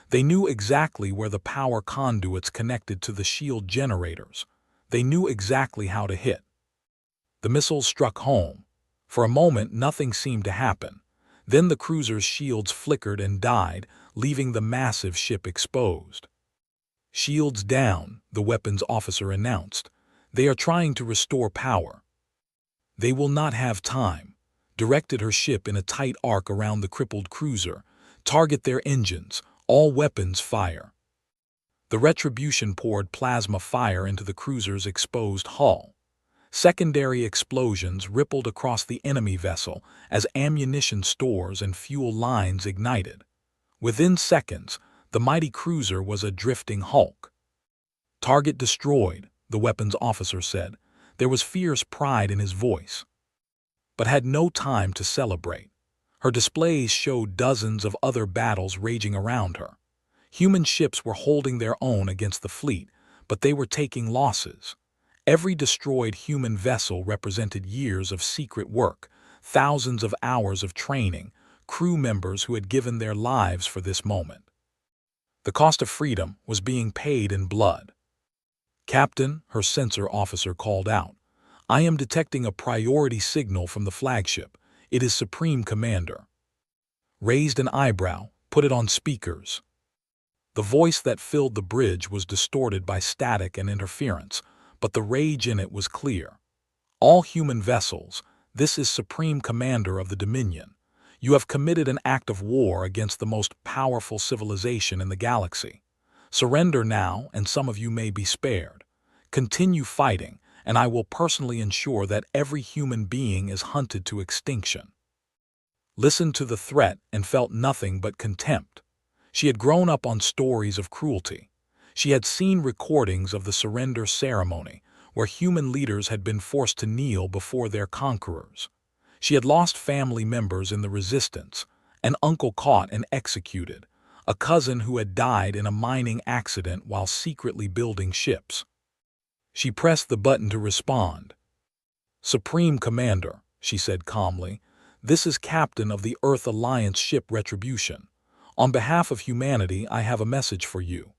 They knew exactly where the power conduits connected to the shield generators. They knew exactly how to hit. The missiles struck home. For a moment, nothing seemed to happen. Then the cruiser's shields flickered and died, leaving the massive ship exposed. "Shields down," the weapons officer announced. "They are trying to restore power." "They will not have time," directed her ship in a tight arc around the crippled cruiser. "Target their engines. All weapons fire." The Retribution poured plasma fire into the cruiser's exposed hull. Secondary explosions rippled across the enemy vessel as ammunition stores and fuel lines ignited. Within seconds, the mighty cruiser was a drifting hulk. "Target destroyed," the weapons officer said. There was fierce pride in his voice, but had no time to celebrate. Her displays showed dozens of other battles raging around her. Human ships were holding their own against the fleet, but they were taking losses. Every destroyed human vessel represented years of secret work, thousands of hours of training, crew members who had given their lives for this moment. The cost of freedom was being paid in blood. "Captain," her sensor officer called out, "I am detecting a priority signal from the flagship. It is Supreme Commander." Raised an eyebrow, put it on speakers. The voice that filled the bridge was distorted by static and interference, but the rage in it was clear. "All human vessels, this is Supreme Commander of the Dominion. You have committed an act of war against the most powerful civilization in the galaxy. Surrender now, and some of you may be spared. Continue fighting, and I will personally ensure that every human being is hunted to extinction." Listened to the threat and felt nothing but contempt. She had grown up on stories of cruelty. She had seen recordings of the surrender ceremony, where human leaders had been forced to kneel before their conquerors. She had lost family members in the resistance, an uncle caught and executed, a cousin who had died in a mining accident while secretly building ships. She pressed the button to respond. "Supreme Commander," she said calmly, "this is Captain of the Earth Alliance ship Retribution. On behalf of humanity, I have a message for you."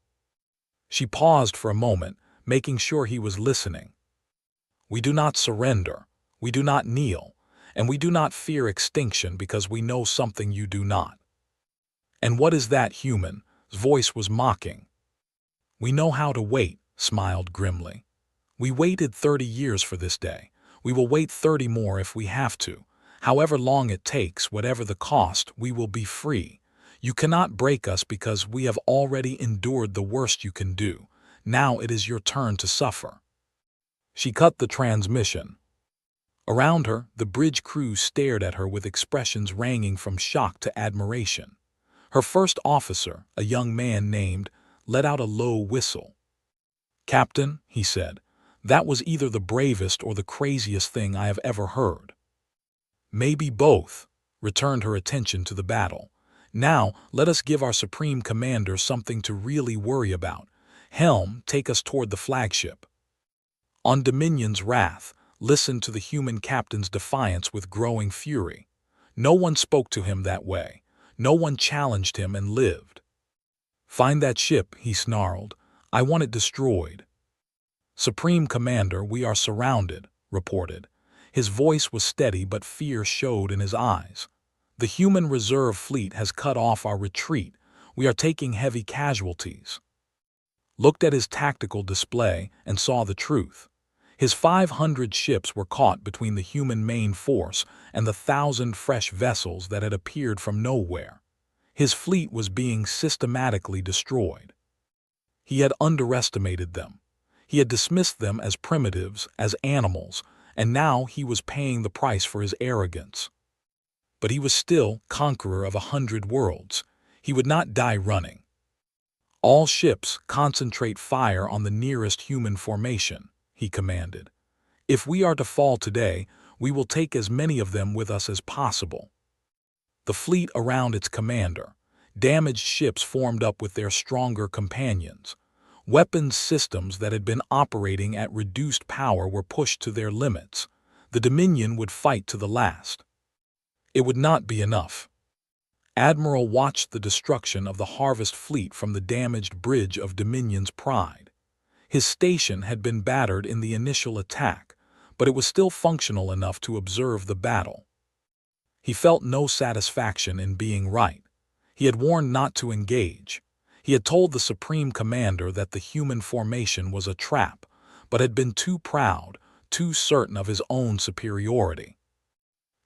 She paused for a moment, making sure he was listening. "We do not surrender, we do not kneel, and we do not fear extinction because we know something you do not." "And what is that, human?" His voice was mocking. "We know how to wait," smiled grimly. "We waited 30 years for this day. We will wait 30 more if we have to. However long it takes, whatever the cost, we will be free. You cannot break us because we have already endured the worst you can do. Now it is your turn to suffer." She cut the transmission. Around her, the bridge crew stared at her with expressions ranging from shock to admiration. Her first officer, a young man named, let out a low whistle. "Captain," he said, "that was either the bravest or the craziest thing I have ever heard." "Maybe both," returned her attention to the battle. "Now, let us give our Supreme Commander something to really worry about. Helm, take us toward the flagship." On Dominion's wrath, listened to the human captain's defiance with growing fury. No one spoke to him that way. No one challenged him and lived. "Find that ship," he snarled. "I want it destroyed." "Supreme Commander, we are surrounded," reported. His voice was steady, but fear showed in his eyes. "The human reserve fleet has cut off our retreat. We are taking heavy casualties." Looked at his tactical display and saw the truth. His 500 ships were caught between the human main force and the 1,000 fresh vessels that had appeared from nowhere. His fleet was being systematically destroyed. He had underestimated them. He had dismissed them as primitives, as animals, and now he was paying the price for his arrogance. But he was still conqueror of 100 worlds. He would not die running. "All ships concentrate fire on the nearest human formation," he commanded. "If we are to fall today, we will take as many of them with us as possible." The fleet around its commander, damaged ships formed up with their stronger companions. Weapons systems that had been operating at reduced power were pushed to their limits. The Dominion would fight to the last. It would not be enough. Admiral watched the destruction of the Harvest fleet from the damaged bridge of Dominion's Pride. His station had been battered in the initial attack, but it was still functional enough to observe the battle. He felt no satisfaction in being right. He had warned not to engage. He had told the Supreme Commander that the human formation was a trap, but had been too proud, too certain of his own superiority.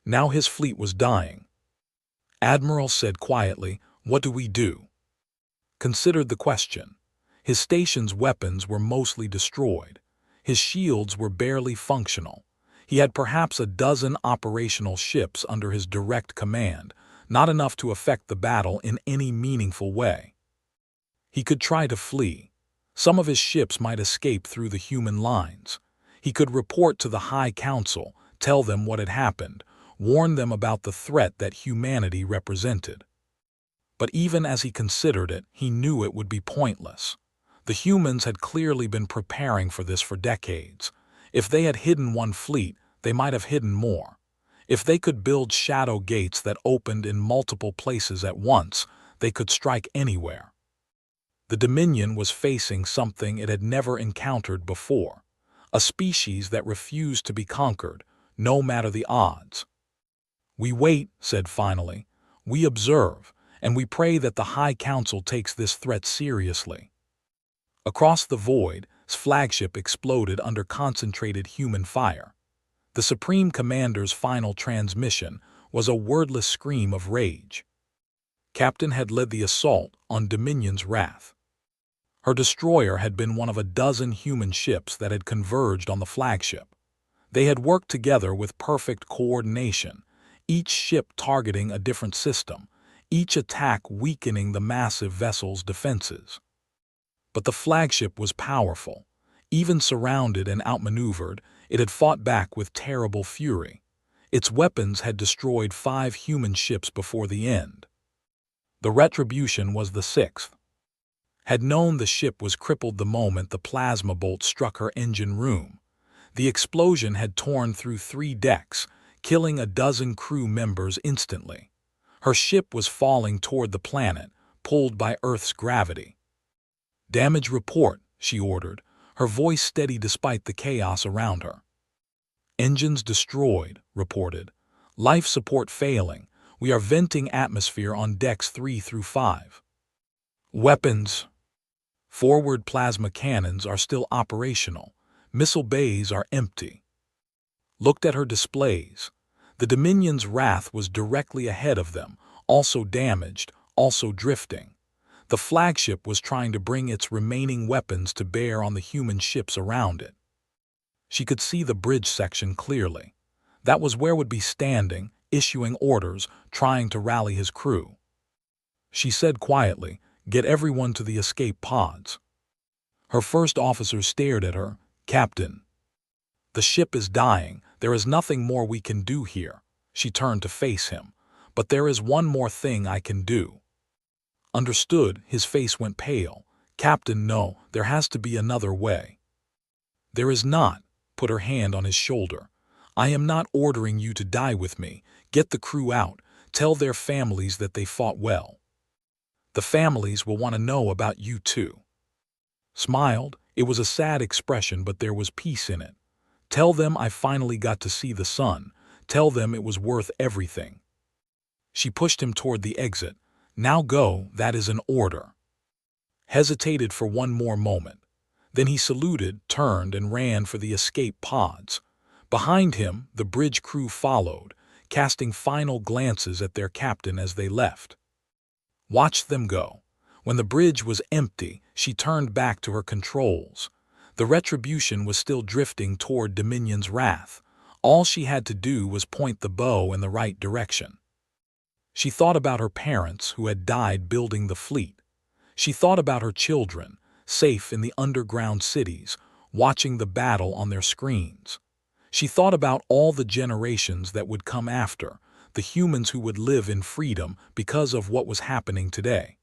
Now his fleet was dying. Admiral said quietly, "What do we do?" Considered the question. His station's weapons were mostly destroyed. His shields were barely functional. He had perhaps a dozen operational ships under his direct command, not enough to affect the battle in any meaningful way. He could try to flee. Some of his ships might escape through the human lines. He could report to the High Council, tell them what had happened, warn them about the threat that humanity represented. But even as he considered it, he knew it would be pointless. The humans had clearly been preparing for this for decades. If they had hidden one fleet, they might have hidden more. If they could build shadow gates that opened in multiple places at once, they could strike anywhere. The Dominion was facing something it had never encountered before, a species that refused to be conquered, no matter the odds. "We wait," said finally. "We observe, and we pray that the High Council takes this threat seriously." Across the void, his flagship exploded under concentrated human fire. The Supreme Commander's final transmission was a wordless scream of rage. Captain had led the assault on Dominion's wrath. Her destroyer had been one of a dozen human ships that had converged on the flagship. They had worked together with perfect coordination, each ship targeting a different system, each attack weakening the massive vessel's defenses. But the flagship was powerful. Even surrounded and outmaneuvered, it had fought back with terrible fury. Its weapons had destroyed 5 human ships before the end. The retribution was the 6th. Had known the ship was crippled the moment the plasma bolt struck her engine room. The explosion had torn through 3 decks, killing a dozen crew members instantly. Her ship was falling toward the planet, pulled by Earth's gravity. "Damage report," she ordered, her voice steady despite the chaos around her. "Engines destroyed," reported. "Life support failing. We are venting atmosphere on decks 3 through 5. Weapons. Forward plasma cannons are still operational. Missile bays are empty." Looked at her displays. The Dominion's wrath was directly ahead of them, also damaged, also drifting. The flagship was trying to bring its remaining weapons to bear on the human ships around it. She could see the bridge section clearly. That was where would be standing, issuing orders, trying to rally his crew. She said quietly, "Get everyone to the escape pods." Her first officer stared at her. "Captain." "The ship is dying. There is nothing more we can do here." She turned to face him. "But there is one more thing I can do." "Understood." His face went pale. "Captain, no, there has to be another way." "There is not." put her hand on his shoulder. "I am not ordering you to die with me. Get the crew out. Tell their families that they fought well. The families will want to know about you too." Smiled. It was a sad expression, but there was peace in it. "Tell them I finally got to see the sun. Tell them it was worth everything." She pushed him toward the exit. "Now go, that is an order." Hesitated for one more moment. Then he saluted, turned, and ran for the escape pods. Behind him, the bridge crew followed, casting final glances at their captain as they left. Watched them go. When the bridge was empty, she turned back to her controls. The retribution was still drifting toward Dominion's wrath. All she had to do was point the bow in the right direction. She thought about her parents who had died building the fleet. She thought about her children, safe in the underground cities, watching the battle on their screens. She thought about all the generations that would come after, the humans who would live in freedom because of what was happening today.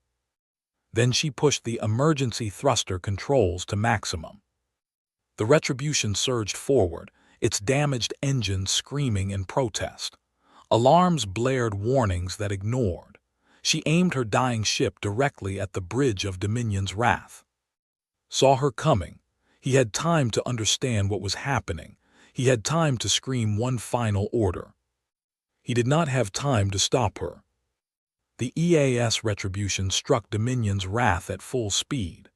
Then she pushed the emergency thruster controls to maximum. The retribution surged forward, its damaged engines screaming in protest. Alarms blared warnings that ignored. She aimed her dying ship directly at the bridge of Dominion's wrath. Saw her coming. He had time to understand what was happening. He had time to scream one final order. He did not have time to stop her. The EAS retribution struck Dominion's wrath at full speed.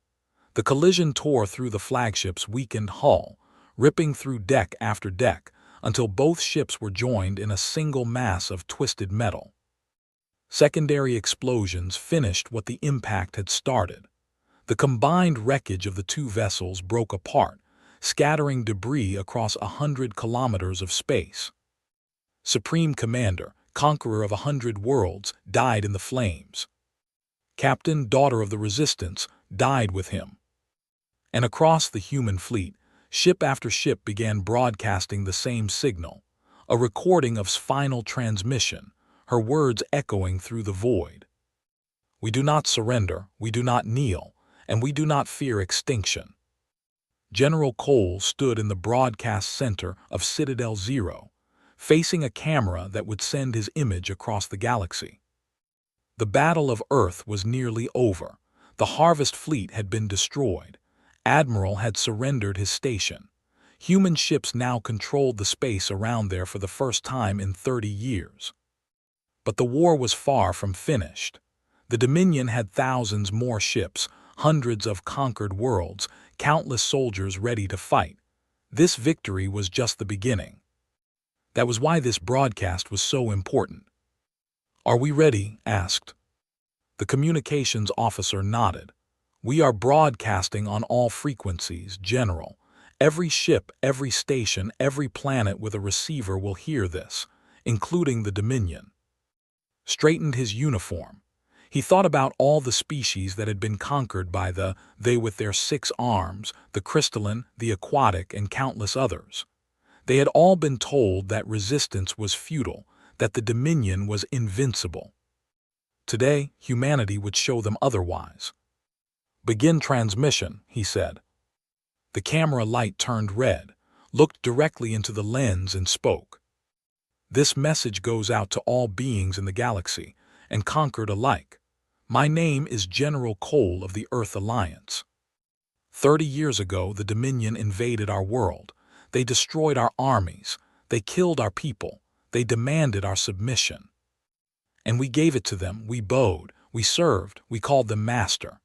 The collision tore through the flagship's weakened hull, ripping through deck after deck, until both ships were joined in a single mass of twisted metal. Secondary explosions finished what the impact had started. The combined wreckage of the two vessels broke apart, scattering debris across 100 kilometers of space. Supreme Commander, conqueror of 100 worlds, died in the flames. Captain, daughter of the Resistance, died with him. And across the human fleet, ship after ship began broadcasting the same signal, a recording of final transmission, her words echoing through the void. "We do not surrender, we do not kneel, and we do not fear extinction." General Cole stood in the broadcast center of Citadel Zero, facing a camera that would send his image across the galaxy. The Battle of Earth was nearly over. The Harvest Fleet had been destroyed. Admiral had surrendered his station. Human ships now controlled the space around there for the first time in 30 years. But the war was far from finished. The Dominion had thousands more ships, hundreds of conquered worlds, countless soldiers ready to fight. This victory was just the beginning. That was why this broadcast was so important. "Are we ready?" asked. The communications officer nodded. "We are broadcasting on all frequencies, General. Every ship, every station, every planet with a receiver will hear this, including the Dominion." Straightened his uniform. He thought about all the species that had been conquered by they with their 6 arms, the crystalline, the aquatic, and countless others. They had all been told that resistance was futile, that the Dominion was invincible. Today, humanity would show them otherwise. "Begin transmission," he said. The camera light turned red, looked directly into the lens and spoke. "This message goes out to all beings in the galaxy, and conquered alike. My name is General Cole of the Earth Alliance. 30 years ago, the Dominion invaded our world. They destroyed our armies. They killed our people. They demanded our submission. And we gave it to them. We bowed. We served. We called them master.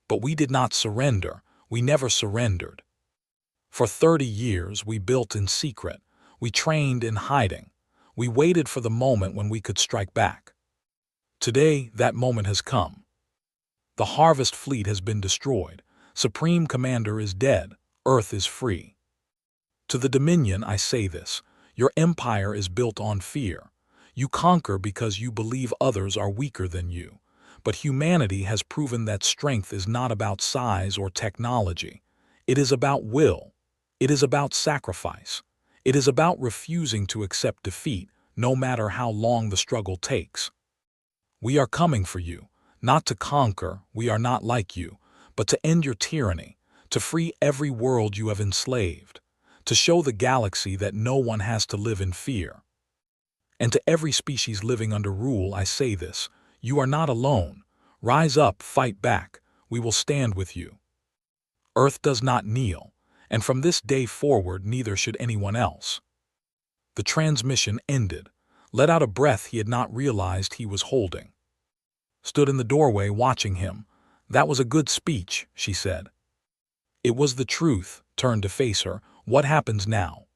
But we did not surrender. We never surrendered. For 30 years, we built in secret. We trained in hiding. We waited for the moment when we could strike back. Today, that moment has come. The Harvest Fleet has been destroyed. Supreme Commander is dead. Earth is free. To the Dominion, I say this. Your empire is built on fear. You conquer because you believe others are weaker than you. But humanity has proven that strength is not about size or technology. It is about will. It is about sacrifice. It is about refusing to accept defeat, no matter how long the struggle takes. We are coming for you, not to conquer, we are not like you, but to end your tyranny, to free every world you have enslaved, to show the galaxy that no one has to live in fear. And to every species living under rule I say this: you are not alone. Rise up, fight back. We will stand with you. Earth does not kneel, and from this day forward neither should anyone else. The transmission ended, let out a breath he had not realized he was holding. Stood in the doorway watching him. That was a good speech, she said. It was the truth. Turned to face her. What happens now?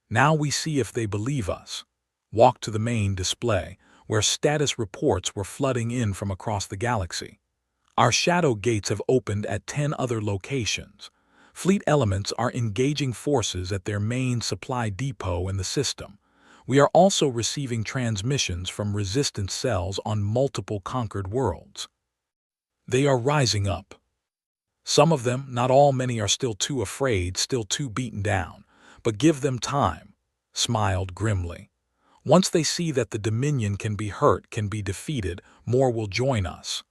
Now we see if they believe us. Walked to the main display, where status reports were flooding in from across the galaxy. Our shadow gates have opened at 10 other locations. Fleet elements are engaging forces at their main supply depot in the system. We are also receiving transmissions from resistance cells on multiple conquered worlds. They are rising up. Some of them, not all, many are still too afraid, still too beaten down. But give them time, smiled grimly. Once they see that the Dominion can be hurt, can be defeated, more will join us.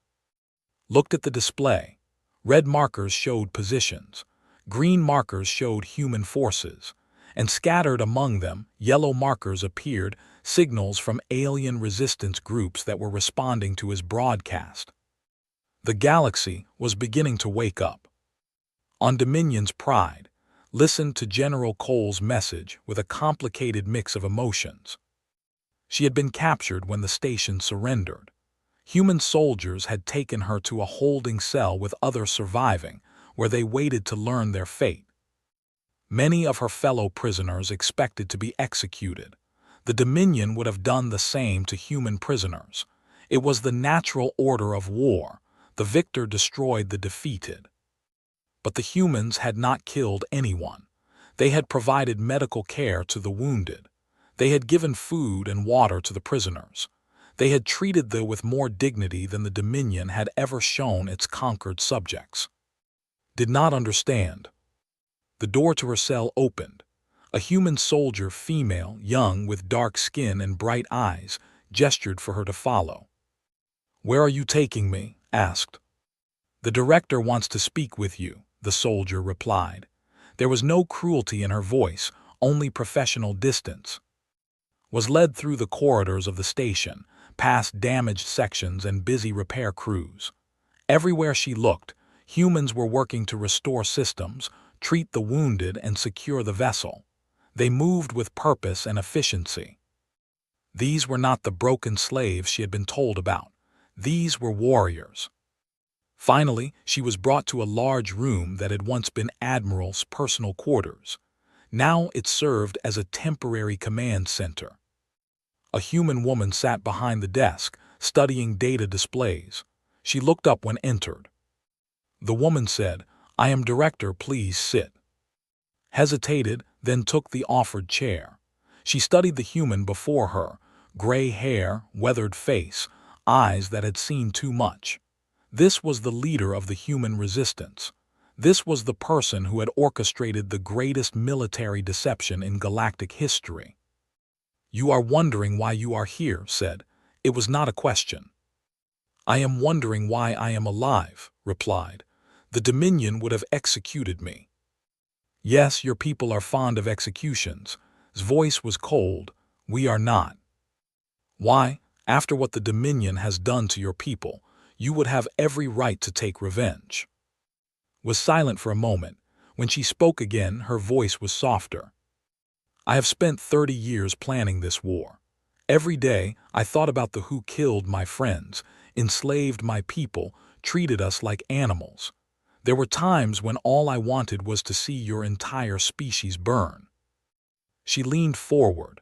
Looked at the display. Red markers showed positions. Green markers showed human forces. And scattered among them, yellow markers appeared, signals from alien resistance groups that were responding to his broadcast. The galaxy was beginning to wake up. On Dominion's pride, listened to General Cole's message with a complicated mix of emotions. She had been captured when the station surrendered. Human soldiers had taken her to a holding cell with others surviving, where they waited to learn their fate. Many of her fellow prisoners expected to be executed. The Dominion would have done the same to human prisoners. It was the natural order of war. The victor destroyed the defeated. But the humans had not killed anyone. They had provided medical care to the wounded. They had given food and water to the prisoners. They had treated them with more dignity than the Dominion had ever shown its conquered subjects. Did not understand. The door to her cell opened. A human soldier, female, young, with dark skin and bright eyes, gestured for her to follow. "Where are you taking me?" asked. "The director wants to speak with you," the soldier replied. There was no cruelty in her voice, only professional distance. Was led through the corridors of the station, past damaged sections and busy repair crews. Everywhere she looked, humans were working to restore systems, treat the wounded, and secure the vessel. They moved with purpose and efficiency. These were not the broken slaves she had been told about. These were warriors. Finally, she was brought to a large room that had once been Admiral's personal quarters. Now it served as a temporary command center. A human woman sat behind the desk, studying data displays. She looked up when entered. The woman said, "I am director, please sit." Hesitated, then took the offered chair. She studied the human before her, gray hair, weathered face, eyes that had seen too much. This was the leader of the human resistance. This was the person who had orchestrated the greatest military deception in galactic history. "You are wondering why you are here," said. It was not a question. "I am wondering why I am alive," replied. "The Dominion would have executed me." "Yes, your people are fond of executions." His voice was cold. "We are not." "Why? After what the Dominion has done to your people, you would have every right to take revenge." Was silent for a moment. When she spoke again, her voice was softer. "I have spent 30 years planning this war. Every day I thought about the who killed my friends, enslaved my people, treated us like animals. There were times when all I wanted was to see your entire species burn." She leaned forward.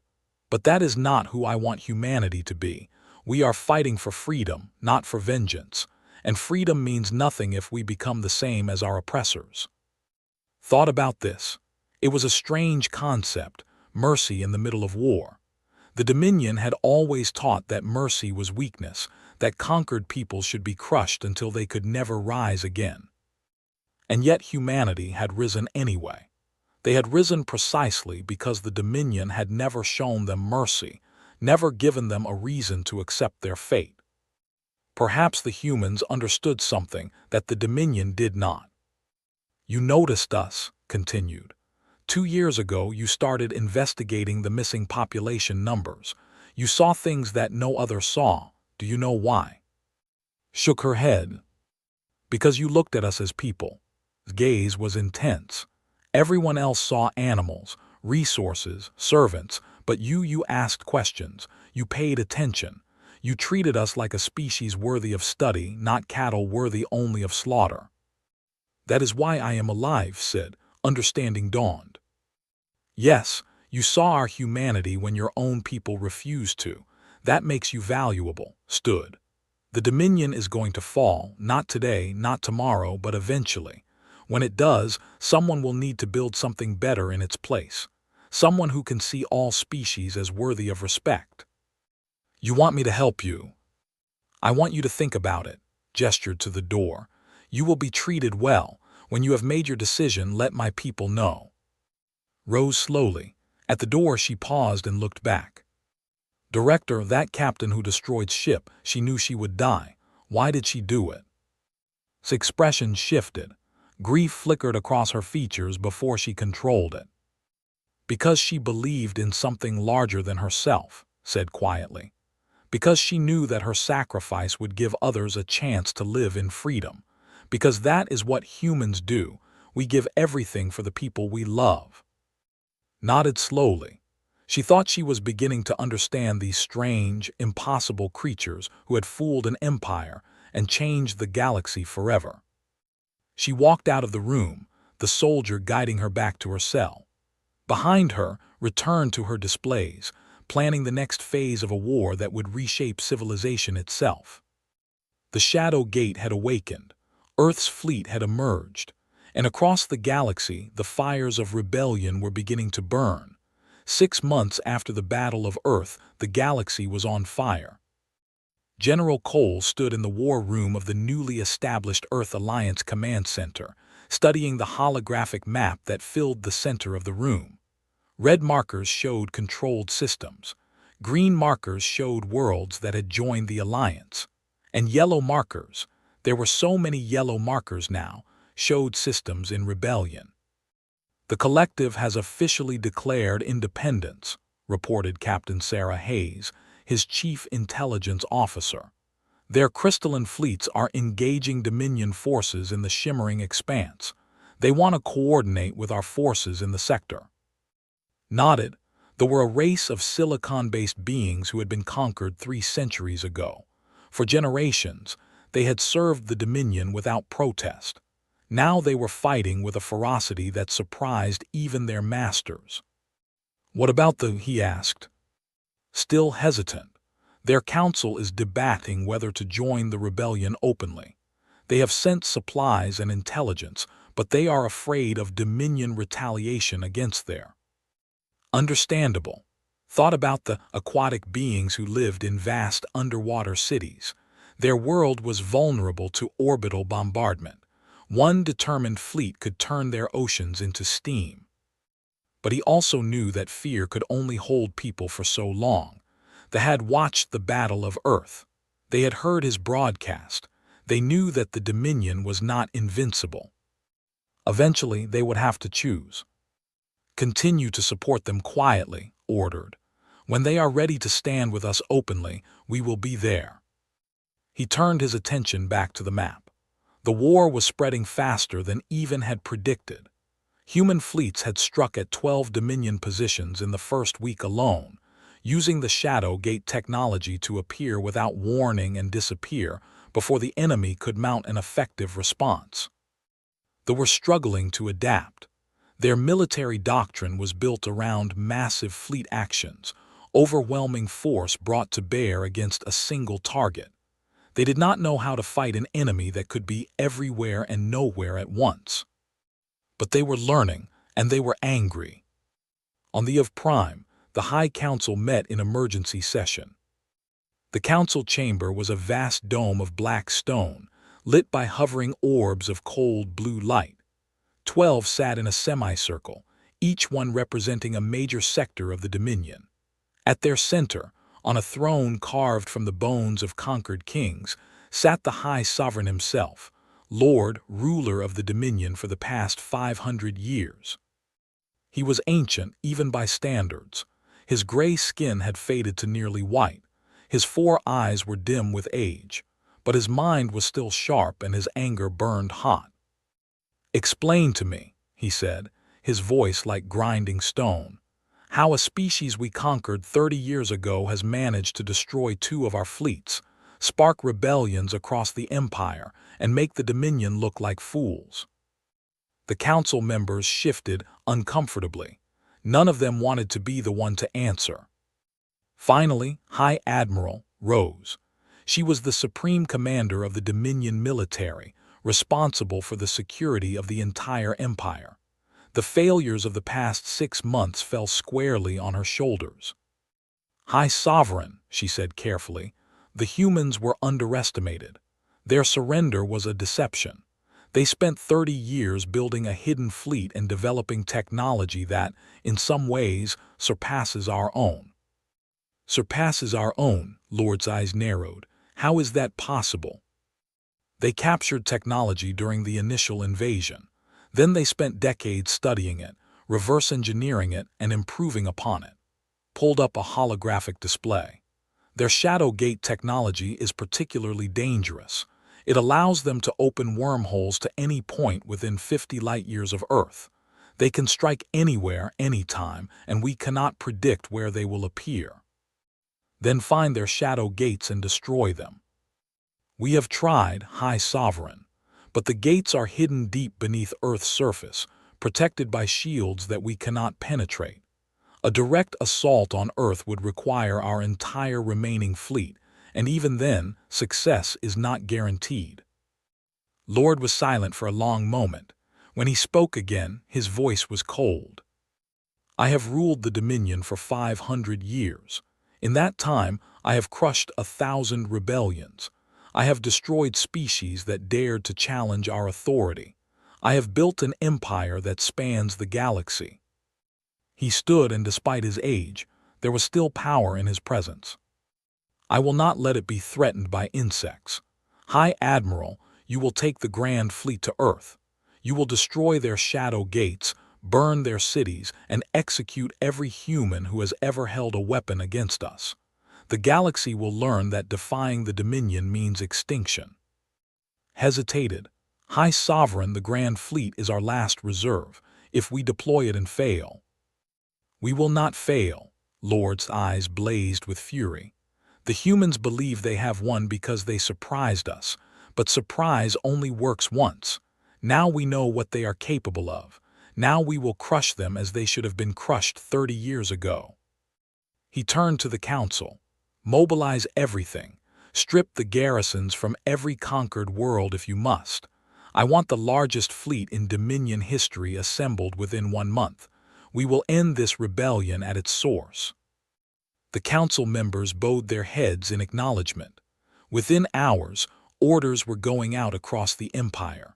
"But that is not who I want humanity to be. We are fighting for freedom, not for vengeance. And freedom means nothing if we become the same as our oppressors." Thought about this. It was a strange concept, mercy in the middle of war. The Dominion had always taught that mercy was weakness, that conquered people should be crushed until they could never rise again. And yet humanity had risen anyway. They had risen precisely because the Dominion had never shown them mercy, never given them a reason to accept their fate. Perhaps the humans understood something that the Dominion did not. "You noticed us," continued. 2 years ago, you started investigating the missing population numbers. You saw things that no other saw. Do you know why? Shook her head. Because you looked at us as people. His gaze was intense. Everyone else saw animals, resources, servants, but you asked questions. You paid attention. You treated us like a species worthy of study, not cattle worthy only of slaughter. That is why I am alive, Sid. Understanding dawned. Yes, you saw our humanity when your own people refused to. That makes you valuable, stood. The Dominion is going to fall, not today, not tomorrow, but eventually. When it does, someone will need to build something better in its place. Someone who can see all species as worthy of respect. You want me to help you? I want you to think about it, gestured to the door. You will be treated well. When you have made your decision, let my people know. Rose slowly. At the door she paused and looked back. Director, that captain who destroyed ship, she knew she would die. Why did she do it? His expression shifted. Grief flickered across her features before she controlled it. Because she believed in something larger than herself, said quietly. Because she knew that her sacrifice would give others a chance to live in freedom. Because that is what humans do. We give everything for the people we love. Nodded slowly. She thought she was beginning to understand these strange, impossible creatures who had fooled an empire and changed the galaxy forever. She walked out of the room, the soldier guiding her back to her cell. Behind her, returned to her displays, planning the next phase of a war that would reshape civilization itself. The Shadow Gate had awakened, Earth's fleet had emerged, and across the galaxy the fires of rebellion were beginning to burn. 6 months after the Battle of Earth, the galaxy was on fire. General Cole stood in the war room of the newly established Earth Alliance Command Center, studying the holographic map that filled the center of the room. Red markers showed controlled systems. Green markers showed worlds that had joined the Alliance. And yellow markers, there were so many yellow markers now, showed systems in rebellion. The collective has officially declared independence, reported Captain Sarah Hayes, his chief intelligence officer. Their crystalline fleets are engaging Dominion forces in the shimmering expanse. They want to coordinate with our forces in the sector. Nodded. They were a race of silicon-based beings who had been conquered 3 centuries ago. For generations, they had served the Dominion without protest. Now they were fighting with a ferocity that surprised even their masters. What about he asked. Still hesitant. Their council is debating whether to join the rebellion openly. They have sent supplies and intelligence, but they are afraid of Dominion retaliation against their. Understandable. Thought about the aquatic beings who lived in vast underwater cities. Their world was vulnerable to orbital bombardment. One determined fleet could turn their oceans into steam. But he also knew that fear could only hold people for so long. They had watched the Battle of Earth. They had heard his broadcast. They knew that the Dominion was not invincible. Eventually, they would have to choose. Continue to support them quietly, ordered. When they are ready to stand with us openly, we will be there. He turned his attention back to the map. The war was spreading faster than even had predicted. Human fleets had struck at 12 Dominion positions in the first week alone, using the Shadow Gate technology to appear without warning and disappear before the enemy could mount an effective response. They were struggling to adapt. Their military doctrine was built around massive fleet actions, overwhelming force brought to bear against a single target. They did not know how to fight an enemy that could be everywhere and nowhere at once. But they were learning, and they were angry. On the Eve Prime, the High Council met in emergency session. The council chamber was a vast dome of black stone, lit by hovering orbs of cold blue light. 12 sat in a semicircle, each one representing a major sector of the Dominion. At their center, on a throne carved from the bones of conquered kings, sat the High Sovereign himself, Lord, ruler of the Dominion for the past 500 years. He was ancient even by standards. His gray skin had faded to nearly white. His 4 eyes were dim with age, but his mind was still sharp and his anger burned hot. "Explain to me," he said, his voice like grinding stone, "how a species we conquered 30 years ago has managed to destroy 2 of our fleets, spark rebellions across the empire, and make the Dominion look like fools." The council members shifted uncomfortably. None of them wanted to be the one to answer. Finally, High Admiral rose. She was the supreme commander of the Dominion military, responsible for the security of the entire empire. The failures of the past 6 months fell squarely on her shoulders. "High Sovereign," she said carefully, "the humans were underestimated. Their surrender was a deception. They spent 30 years building a hidden fleet and developing technology that, in some ways, surpasses our own." "Surpasses our own," Lord's eyes narrowed. "How is that possible?" "They captured technology during the initial invasion. Then they spent decades studying it, reverse engineering it, and improving upon it." Pulled up a holographic display. "Their Shadow Gate technology is particularly dangerous. It allows them to open wormholes to any point within 50 light-years of Earth. They can strike anywhere, anytime, and we cannot predict where they will appear. Then find their Shadow Gates and destroy them." "We have tried, High Sovereign, but the gates are hidden deep beneath Earth's surface, protected by shields that we cannot penetrate. A direct assault on Earth would require our entire remaining fleet, and even then, success is not guaranteed." Lord was silent for a long moment. When he spoke again, his voice was cold. "I have ruled the Dominion for 500 years. In that time, I have crushed 1,000 rebellions. I have destroyed species that dared to challenge our authority. I have built an empire that spans the galaxy." He stood, and despite his age, there was still power in his presence. "I will not let it be threatened by insects. High Admiral, you will take the Grand Fleet to Earth. You will destroy their Shadow Gates, burn their cities, and execute every human who has ever held a weapon against us. The galaxy will learn that defying the Dominion means extinction." Hesitated. "High Sovereign, the Grand Fleet is our last reserve. If we deploy it and fail—" "We will not fail." Lord's eyes blazed with fury. "The humans believe they have won because they surprised us, but surprise only works once. Now we know what they are capable of. Now we will crush them as they should have been crushed 30 years ago." He turned to the council. "Mobilize everything. Strip the garrisons from every conquered world if you must. I want the largest fleet in Dominion history assembled within 1 month. We will end this rebellion at its source." The council members bowed their heads in acknowledgement. Within hours, orders were going out across the empire.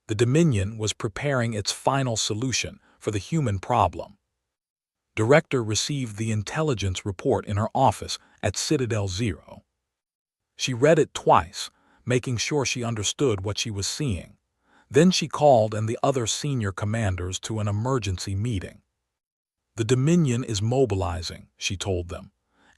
The Dominion was preparing its final solution for the human problem. Director received the intelligence report in her office at Citadel Zero. She read it twice, making sure she understood what she was seeing. Then she called and the other senior commanders to an emergency meeting. "The Dominion is mobilizing," she told them.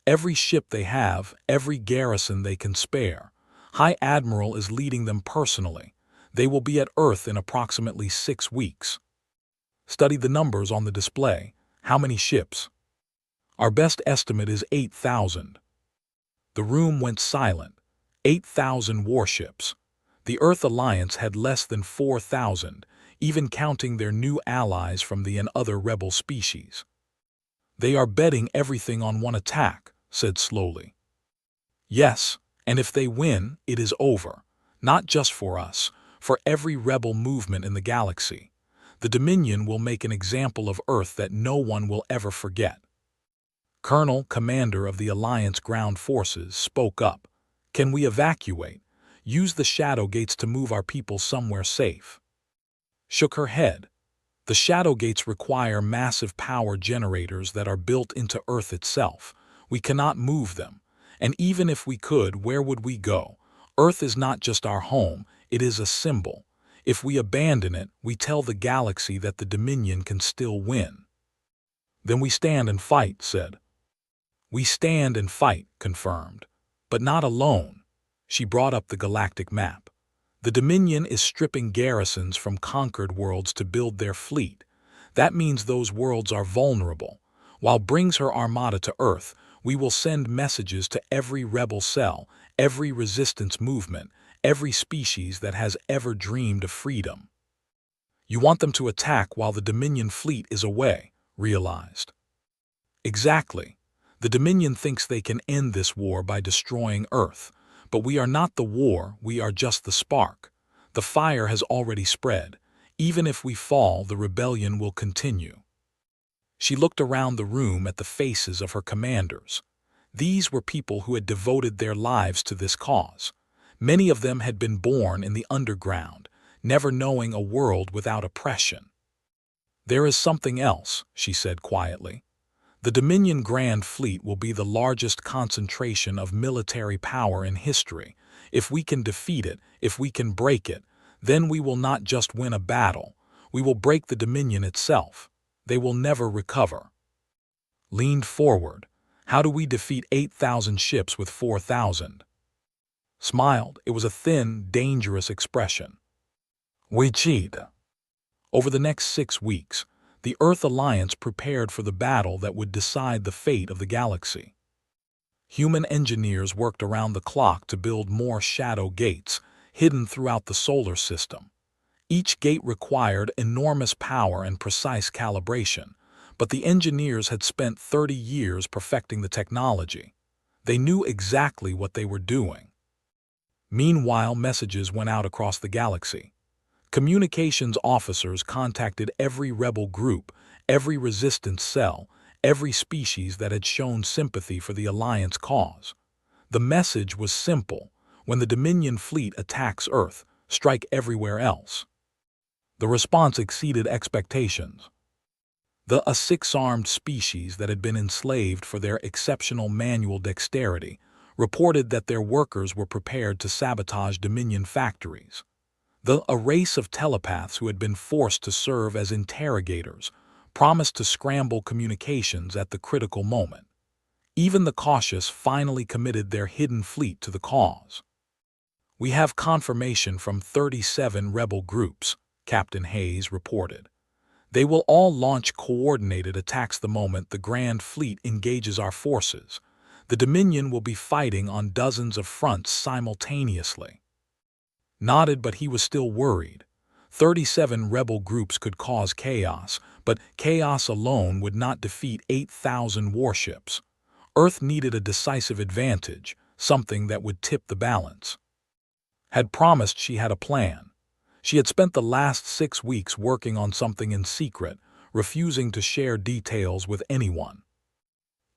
"Every ship they have, every garrison they can spare. High Admiral is leading them personally. They will be at Earth in approximately 6 weeks. Study the numbers on the display. How many ships?" "Our best estimate is 8,000. The room went silent. 8,000 warships. The Earth Alliance had less than 4,000, even counting their new allies from the and other rebel species. "They are betting everything on one attack," said slowly. "Yes, and if they win, it is over. Not just for us, for every rebel movement in the galaxy. The Dominion will make an example of Earth that no one will ever forget." Colonel, commander of the Alliance ground forces, spoke up. "Can we evacuate? Use the Shadow Gates to move our people somewhere safe?" Shook her head. "The Shadow Gates require massive power generators that are built into Earth itself. We cannot move them. And even if we could, where would we go? Earth is not just our home, it is a symbol. If we abandon it, we tell the galaxy that the Dominion can still win. Then we stand and fight, said. We stand and fight, confirmed. But not alone. She brought up the galactic map. The Dominion is stripping garrisons from conquered worlds to build their fleet. That means those worlds are vulnerable. While brings her armada to Earth, we will send messages to every rebel cell, every resistance movement, every species that has ever dreamed of freedom. You want them to attack while the Dominion fleet is away, realized. Exactly. The Dominion thinks they can end this war by destroying Earth. But we are not the war, we are just the spark. The fire has already spread. Even if we fall, the rebellion will continue. She looked around the room at the faces of her commanders. These were people who had devoted their lives to this cause. Many of them had been born in the underground, never knowing a world without oppression. There is something else, she said quietly. The Dominion Grand Fleet will be the largest concentration of military power in history. If we can defeat it, if we can break it, then we will not just win a battle, we will break the Dominion itself. They will never recover. Leaned forward. How do we defeat 8,000 ships with 4,000? Smiled. It was a thin, dangerous expression. We cheat. Over the next 6 weeks, the Earth Alliance prepared for the battle that would decide the fate of the galaxy. Human engineers worked around the clock to build more shadow gates, hidden throughout the solar system. Each gate required enormous power and precise calibration, but the engineers had spent 30 years perfecting the technology. They knew exactly what they were doing. Meanwhile, messages went out across the galaxy. Communications officers contacted every rebel group, every resistance cell, every species that had shown sympathy for the Alliance cause. The message was simple: when the Dominion fleet attacks Earth, strike everywhere else. The response exceeded expectations. A six-armed species that had been enslaved for their exceptional manual dexterity reported that their workers were prepared to sabotage Dominion factories. A race of telepaths who had been forced to serve as interrogators promised to scramble communications at the critical moment. Even the cautious finally committed their hidden fleet to the cause. We have confirmation from 37 rebel groups, Captain Hayes reported. They will all launch coordinated attacks the moment the Grand Fleet engages our forces. The Dominion will be fighting on dozens of fronts simultaneously. Nodded, but he was still worried. 37 rebel groups could cause chaos, but chaos alone would not defeat 8,000 warships. Earth needed a decisive advantage, something that would tip the balance. Had promised she had a plan. She had spent the last 6 weeks working on something in secret, refusing to share details with anyone.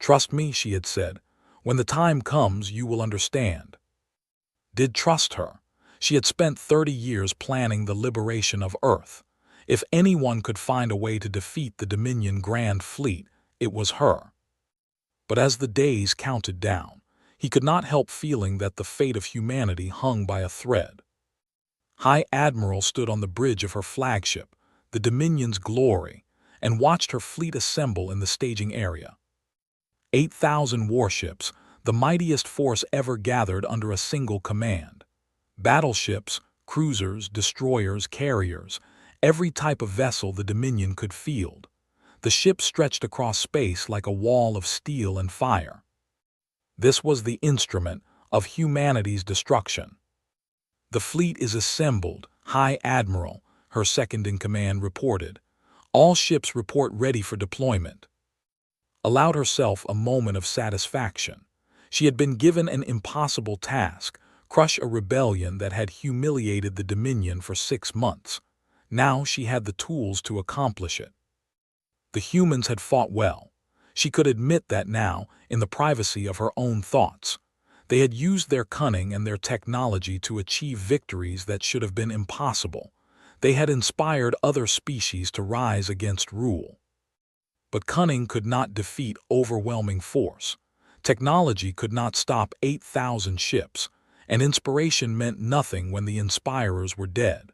Trust me, she had said. When the time comes, you will understand. Did trust her. She had spent 30 years planning the liberation of Earth. If anyone could find a way to defeat the Dominion Grand Fleet, it was her. But as the days counted down, he could not help feeling that the fate of humanity hung by a thread. High Admiral stood on the bridge of her flagship, the Dominion's glory, and watched her fleet assemble in the staging area. 8,000 warships, the mightiest force ever gathered under a single command. Battleships, cruisers, destroyers, carriers, every type of vessel the Dominion could field. The ship stretched across space like a wall of steel and fire. This was the instrument of humanity's destruction. The fleet is assembled, High Admiral, her second-in-command reported. All ships report ready for deployment. Allowed herself a moment of satisfaction. She had been given an impossible task: crush a rebellion that had humiliated the Dominion for 6 months. Now she had the tools to accomplish it. The humans had fought well. She could admit that now, in the privacy of her own thoughts. They had used their cunning and their technology to achieve victories that should have been impossible. They had inspired other species to rise against rule. But cunning could not defeat overwhelming force. Technology could not stop 8,000 ships. And inspiration meant nothing when the inspirers were dead.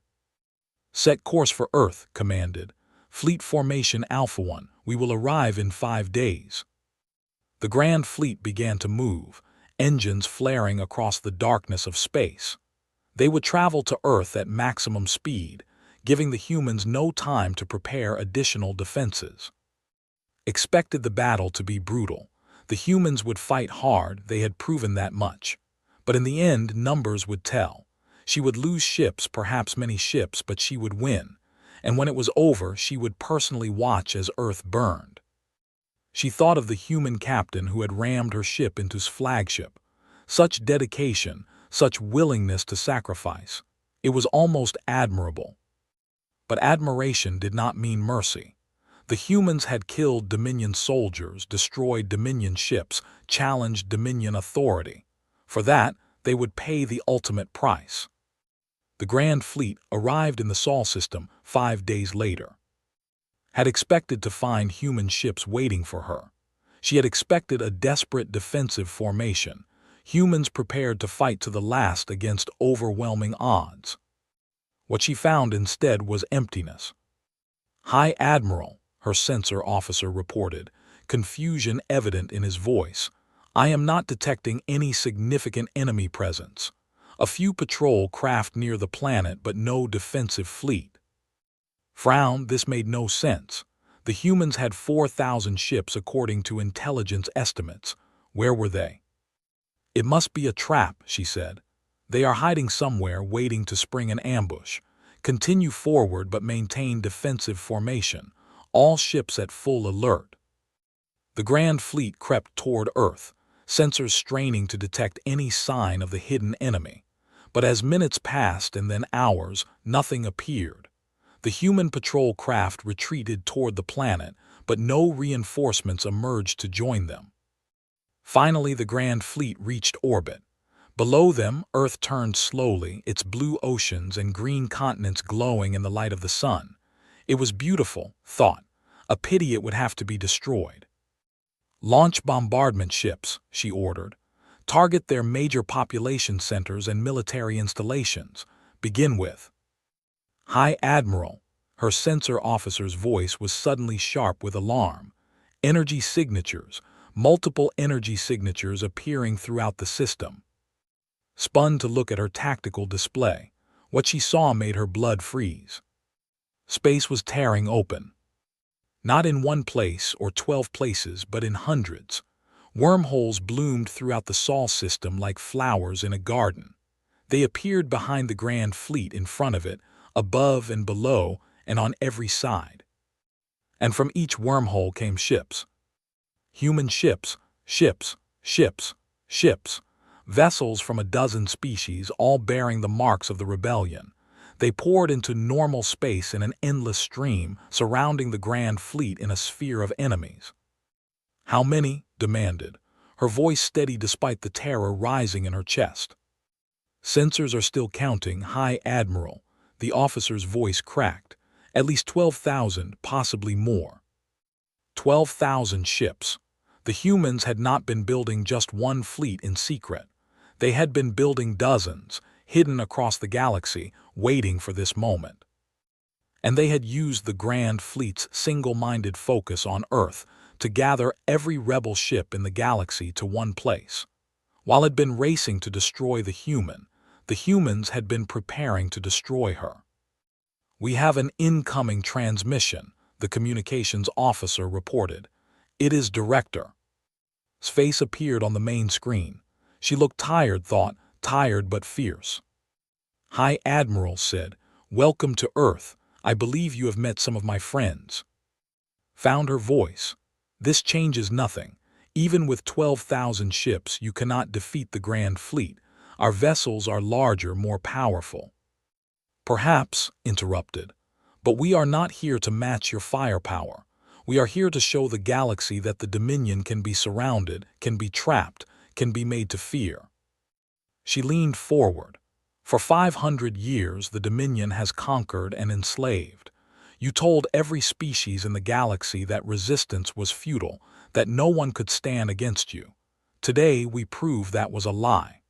Set course for Earth, commanded. Fleet Formation Alpha 1, we will arrive in 5 days. The Grand Fleet began to move, engines flaring across the darkness of space. They would travel to Earth at maximum speed, giving the humans no time to prepare additional defenses. Expected the battle to be brutal. The humans would fight hard, they had proven that much. But in the end, numbers would tell. She would lose ships, perhaps many ships, but she would win. And when it was over, she would personally watch as Earth burned. She thought of the human captain who had rammed her ship into his flagship. Such dedication, such willingness to sacrifice. It was almost admirable. But admiration did not mean mercy. The humans had killed Dominion soldiers, destroyed Dominion ships, challenged Dominion authority. For that, they would pay the ultimate price. The Grand Fleet arrived in the Sol system 5 days later. Had expected to find human ships waiting for her. She had expected a desperate defensive formation, humans prepared to fight to the last against overwhelming odds. What she found instead was emptiness. "High Admiral," her sensor officer reported, confusion evident in his voice. "I am not detecting any significant enemy presence. A few patrol craft near the planet, but no defensive fleet." Frown, this made no sense. The humans had 4,000 ships according to intelligence estimates. Where were they? "It must be a trap," she said. "They are hiding somewhere, waiting to spring an ambush. Continue forward but maintain defensive formation. All ships at full alert." The Grand Fleet crept toward Earth, sensors straining to detect any sign of the hidden enemy. But as minutes passed and then hours, nothing appeared. The human patrol craft retreated toward the planet, but no reinforcements emerged to join them. Finally, the Grand Fleet reached orbit. Below them, Earth turned slowly, its blue oceans and green continents glowing in the light of the sun. It was beautiful, thought. A pity it would have to be destroyed. "Launch bombardment ships," she ordered. "Target their major population centers and military installations. Begin with." "High Admiral," her sensor officer's voice was suddenly sharp with alarm. Energy signatures, multiple energy signatures appearing throughout the system. Spun to look at her tactical display. What she saw made her blood freeze. Space was tearing open. Not in one place or 12 places, but in hundreds. Wormholes bloomed throughout the Sol system like flowers in a garden. They appeared behind the Grand Fleet, in front of it, above and below, and on every side. And from each wormhole came ships. Human ships, ships, ships, ships. Vessels from a dozen species, all bearing the marks of the rebellion. They poured into normal space in an endless stream, surrounding the Grand Fleet in a sphere of enemies. "How many?" demanded, her voice steady despite the terror rising in her chest. "Sensors are still counting, High Admiral." The officer's voice cracked. "At least 12,000, possibly more." 12,000 ships. The humans had not been building just one fleet in secret. They had been building dozens, hidden across the galaxy, waiting for this moment. And they had used the Grand Fleet's single-minded focus on Earth to gather every rebel ship in the galaxy to one place. While it had been racing to destroy the humans had been preparing to destroy her. "We have an incoming transmission," the communications officer reported. "It is Director." His face appeared on the main screen. She looked tired, thought, tired but fierce. "High Admiral said, 'Welcome to Earth. I believe you have met some of my friends.'" Found her voice. "This changes nothing. Even with 12,000 ships, you cannot defeat the Grand Fleet. Our vessels are larger, more powerful." "Perhaps," interrupted, "but we are not here to match your firepower. We are here to show the galaxy that the Dominion can be surrounded, can be trapped, can be made to fear." She leaned forward. "For 500 years, the Dominion has conquered and enslaved. You told every species in the galaxy that resistance was futile, that no one could stand against you. Today, we prove that was a lie."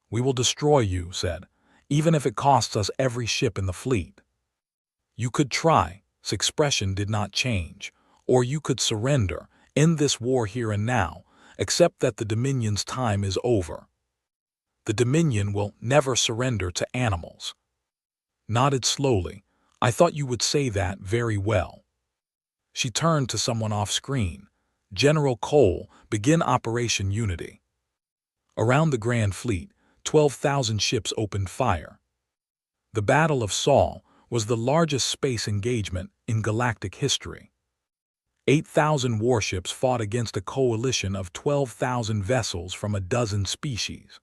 "We will destroy you," said, "even if it costs us every ship in the fleet." You could try, his expression did not change, or you could surrender, end this war here and now, accept that the Dominion's time is over. The Dominion will never surrender to animals. Nodded slowly. I thought you would say that very well. She turned to someone off-screen. General Cole, begin Operation Unity. Around the Grand Fleet, 12,000 ships opened fire. The Battle of Saul was the largest space engagement in galactic history. 8,000 warships fought against a coalition of 12,000 vessels from a dozen species.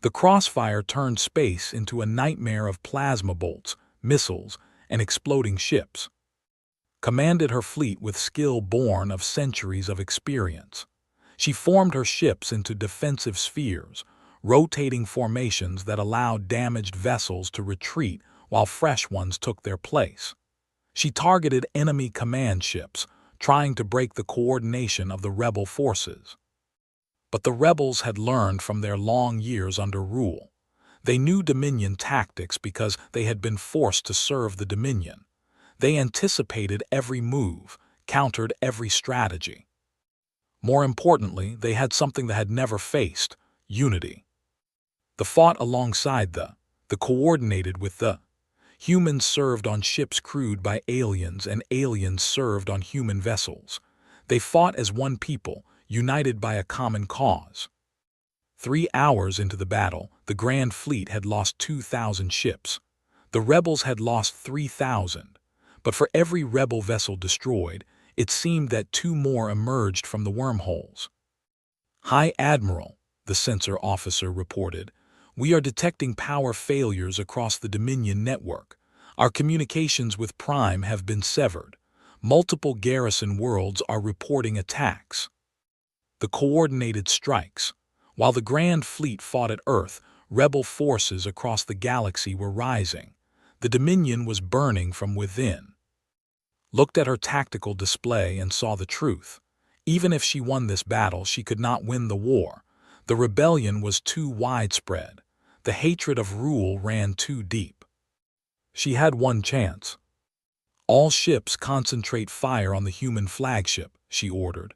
The crossfire turned space into a nightmare of plasma bolts, missiles, and exploding ships. Commanded her fleet with skill born of centuries of experience. She formed her ships into defensive spheres, rotating formations that allowed damaged vessels to retreat while fresh ones took their place. She targeted enemy command ships, trying to break the coordination of the rebel forces. But the rebels had learned from their long years under rule. They knew Dominion tactics because they had been forced to serve the Dominion. They anticipated every move, countered every strategy. More importantly, they had something they had never faced: unity. The fought alongside the coordinated with the. Humans served on ships crewed by aliens, and aliens served on human vessels. They fought as one people, united by a common cause. 3 hours into the battle, the Grand Fleet had lost 2,000 ships. The rebels had lost 3,000. But for every rebel vessel destroyed, it seemed that 2 more emerged from the wormholes. High Admiral, the sensor officer reported, we are detecting power failures across the Dominion network. Our communications with Prime have been severed. Multiple garrison worlds are reporting attacks. The coordinated strikes. While the Grand Fleet fought at Earth, rebel forces across the galaxy were rising. The Dominion was burning from within. Looked at her tactical display and saw the truth. Even if she won this battle, she could not win the war. The rebellion was too widespread. The hatred of rule ran too deep. She had one chance. All ships concentrate fire on the human flagship, she ordered.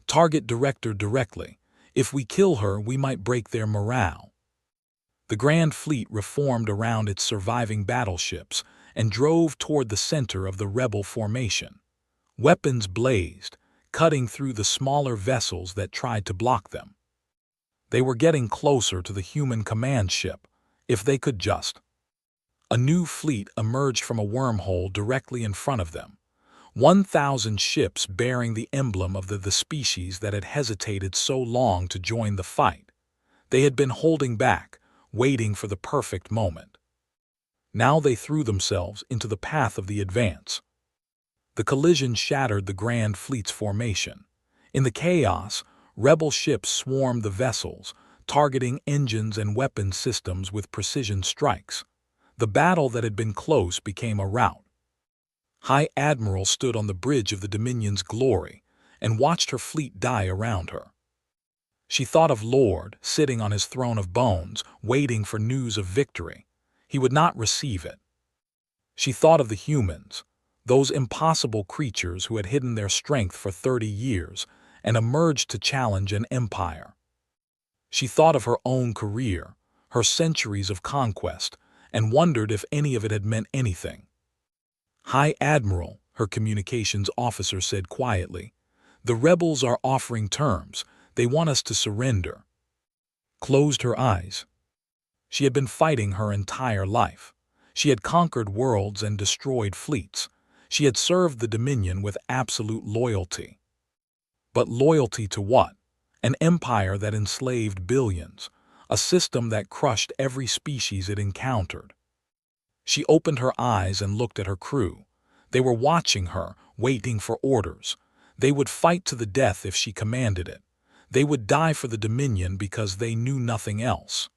Target Director directly. If we kill her, we might break their morale. The Grand Fleet reformed around its surviving battleships and drove toward the center of the rebel formation. Weapons blazed, cutting through the smaller vessels that tried to block them. They were getting closer to the human command ship, if they could just. A new fleet emerged from a wormhole directly in front of them. 1,000 ships bearing the emblem of the species that had hesitated so long to join the fight. They had been holding back, waiting for the perfect moment. Now they threw themselves into the path of the advance. The collision shattered the Grand Fleet's formation. In the chaos, rebel ships swarmed the vessels, targeting engines and weapon systems with precision strikes. The battle that had been close became a rout. High Admiral stood on the bridge of the Dominion's glory and watched her fleet die around her. She thought of Lord, sitting on his throne of bones, waiting for news of victory. He would not receive it. She thought of the humans, those impossible creatures who had hidden their strength for 30 years and emerged to challenge an empire. She thought of her own career, her centuries of conquest, and wondered if any of it had meant anything. High Admiral, her communications officer said quietly, the rebels are offering terms. They want us to surrender. Closed her eyes. She had been fighting her entire life. She had conquered worlds and destroyed fleets. She had served the Dominion with absolute loyalty. But loyalty to what? An empire that enslaved billions, a system that crushed every species it encountered. She opened her eyes and looked at her crew. They were watching her, waiting for orders. They would fight to the death if she commanded it. They would die for the Dominion because they knew nothing else.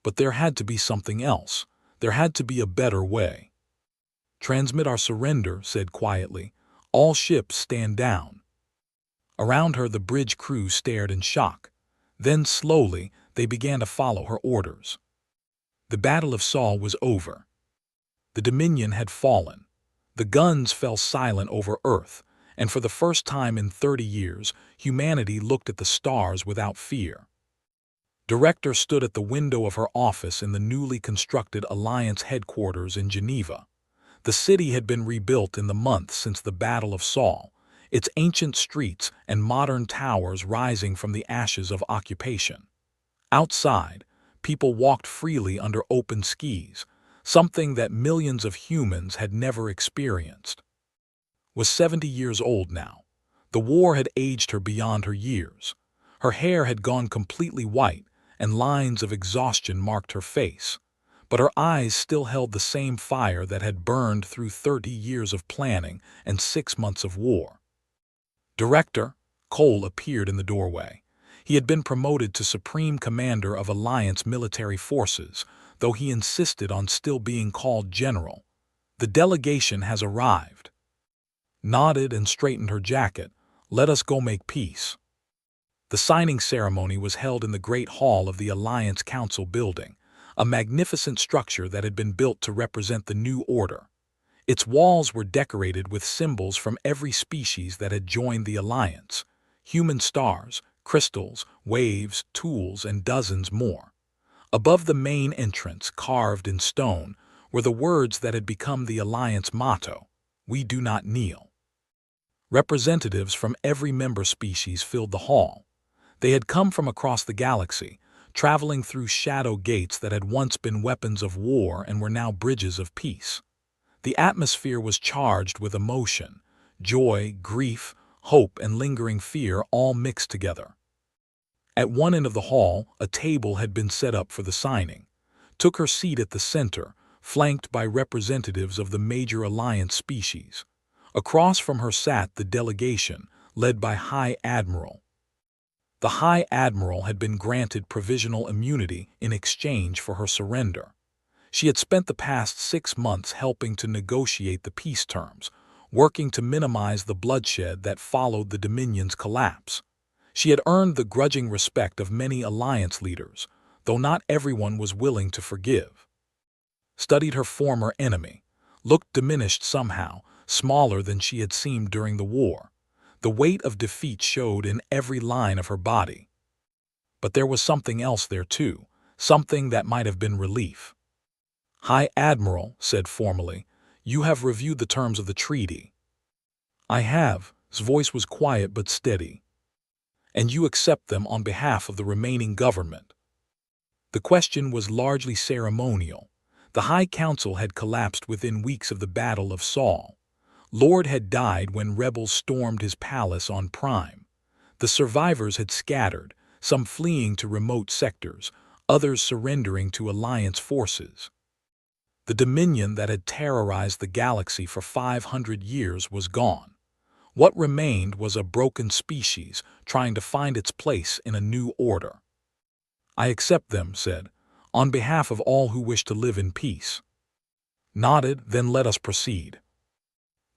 But there had to be something else. There had to be a better way. Transmit our surrender, said quietly. All ships stand down. Around her the bridge crew stared in shock. Then slowly they began to follow her orders. The Battle of Saul was over. The Dominion had fallen. The guns fell silent over Earth, and for the first time in 30 years, humanity looked at the stars without fear. Director stood at the window of her office in the newly constructed Alliance headquarters in Geneva. The city had been rebuilt in the months since the Battle of Saul, its ancient streets and modern towers rising from the ashes of occupation. Outside, people walked freely under open skies, something that millions of humans had never experienced. Was 70 years old now. The war had aged her beyond her years. Her hair had gone completely white, and lines of exhaustion marked her face. But her eyes still held the same fire that had burned through 30 years of planning and 6 months of war. Director Cole appeared in the doorway. He had been promoted to Supreme Commander of Alliance military forces, though he insisted on still being called General. The delegation has arrived. Nodded and straightened her jacket. Let us go make peace. The signing ceremony was held in the Great Hall of the Alliance Council building, a magnificent structure that had been built to represent the new order. Its walls were decorated with symbols from every species that had joined the Alliance: human stars, crystals, waves, tools, and dozens more. Above the main entrance, carved in stone, were the words that had become the Alliance motto: "We do not kneel." Representatives from every member species filled the hall. They had come from across the galaxy, traveling through shadow gates that had once been weapons of war and were now bridges of peace. The atmosphere was charged with emotion: joy, grief, hope, and lingering fear all mixed together. At one end of the hall, a table had been set up for the signing. Took her seat at the center, flanked by representatives of the major Alliance species. Across from her sat the delegation, led by High Admiral. The High Admiral had been granted provisional immunity in exchange for her surrender. She had spent the past 6 months helping to negotiate the peace terms, working to minimize the bloodshed that followed the Dominion's collapse. She had earned the grudging respect of many Alliance leaders, though not everyone was willing to forgive. Studied her former enemy, looked diminished somehow, smaller than she had seemed during the war. The weight of defeat showed in every line of her body. But there was something else there too, something that might have been relief. "High Admiral," said formally, "you have reviewed the terms of the treaty." "I have." His voice was quiet but steady. "And you accept them on behalf of the remaining government?" The question was largely ceremonial. The High Council had collapsed within weeks of the Battle of Saul. Lord had died when rebels stormed his palace on Prime. The survivors had scattered, some fleeing to remote sectors, others surrendering to Alliance forces. The Dominion that had terrorized the galaxy for 500 years was gone. What remained was a broken species trying to find its place in a new order. "I accept them," said, "on behalf of all who wish to live in peace." Nodded, "Then let us proceed."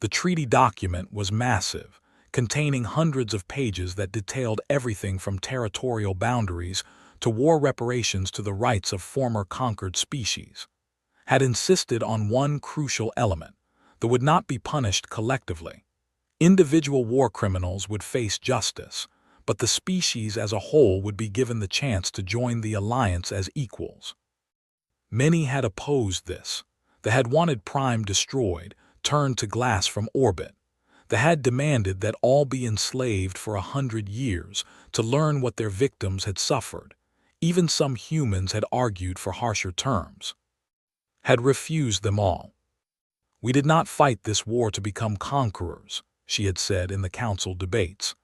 The treaty document was massive, containing hundreds of pages that detailed everything from territorial boundaries to war reparations to the rights of former conquered species. Had insisted on one crucial element: that would not be punished collectively. Individual war criminals would face justice, but the species as a whole would be given the chance to join the Alliance as equals. Many had opposed this. They had wanted Prime destroyed, turned to glass from orbit. They had demanded that all be enslaved for 100 years to learn what their victims had suffered. Even some humans had argued for harsher terms. Had refused them all. "We did not fight this war to become conquerors," she had said in the council debates.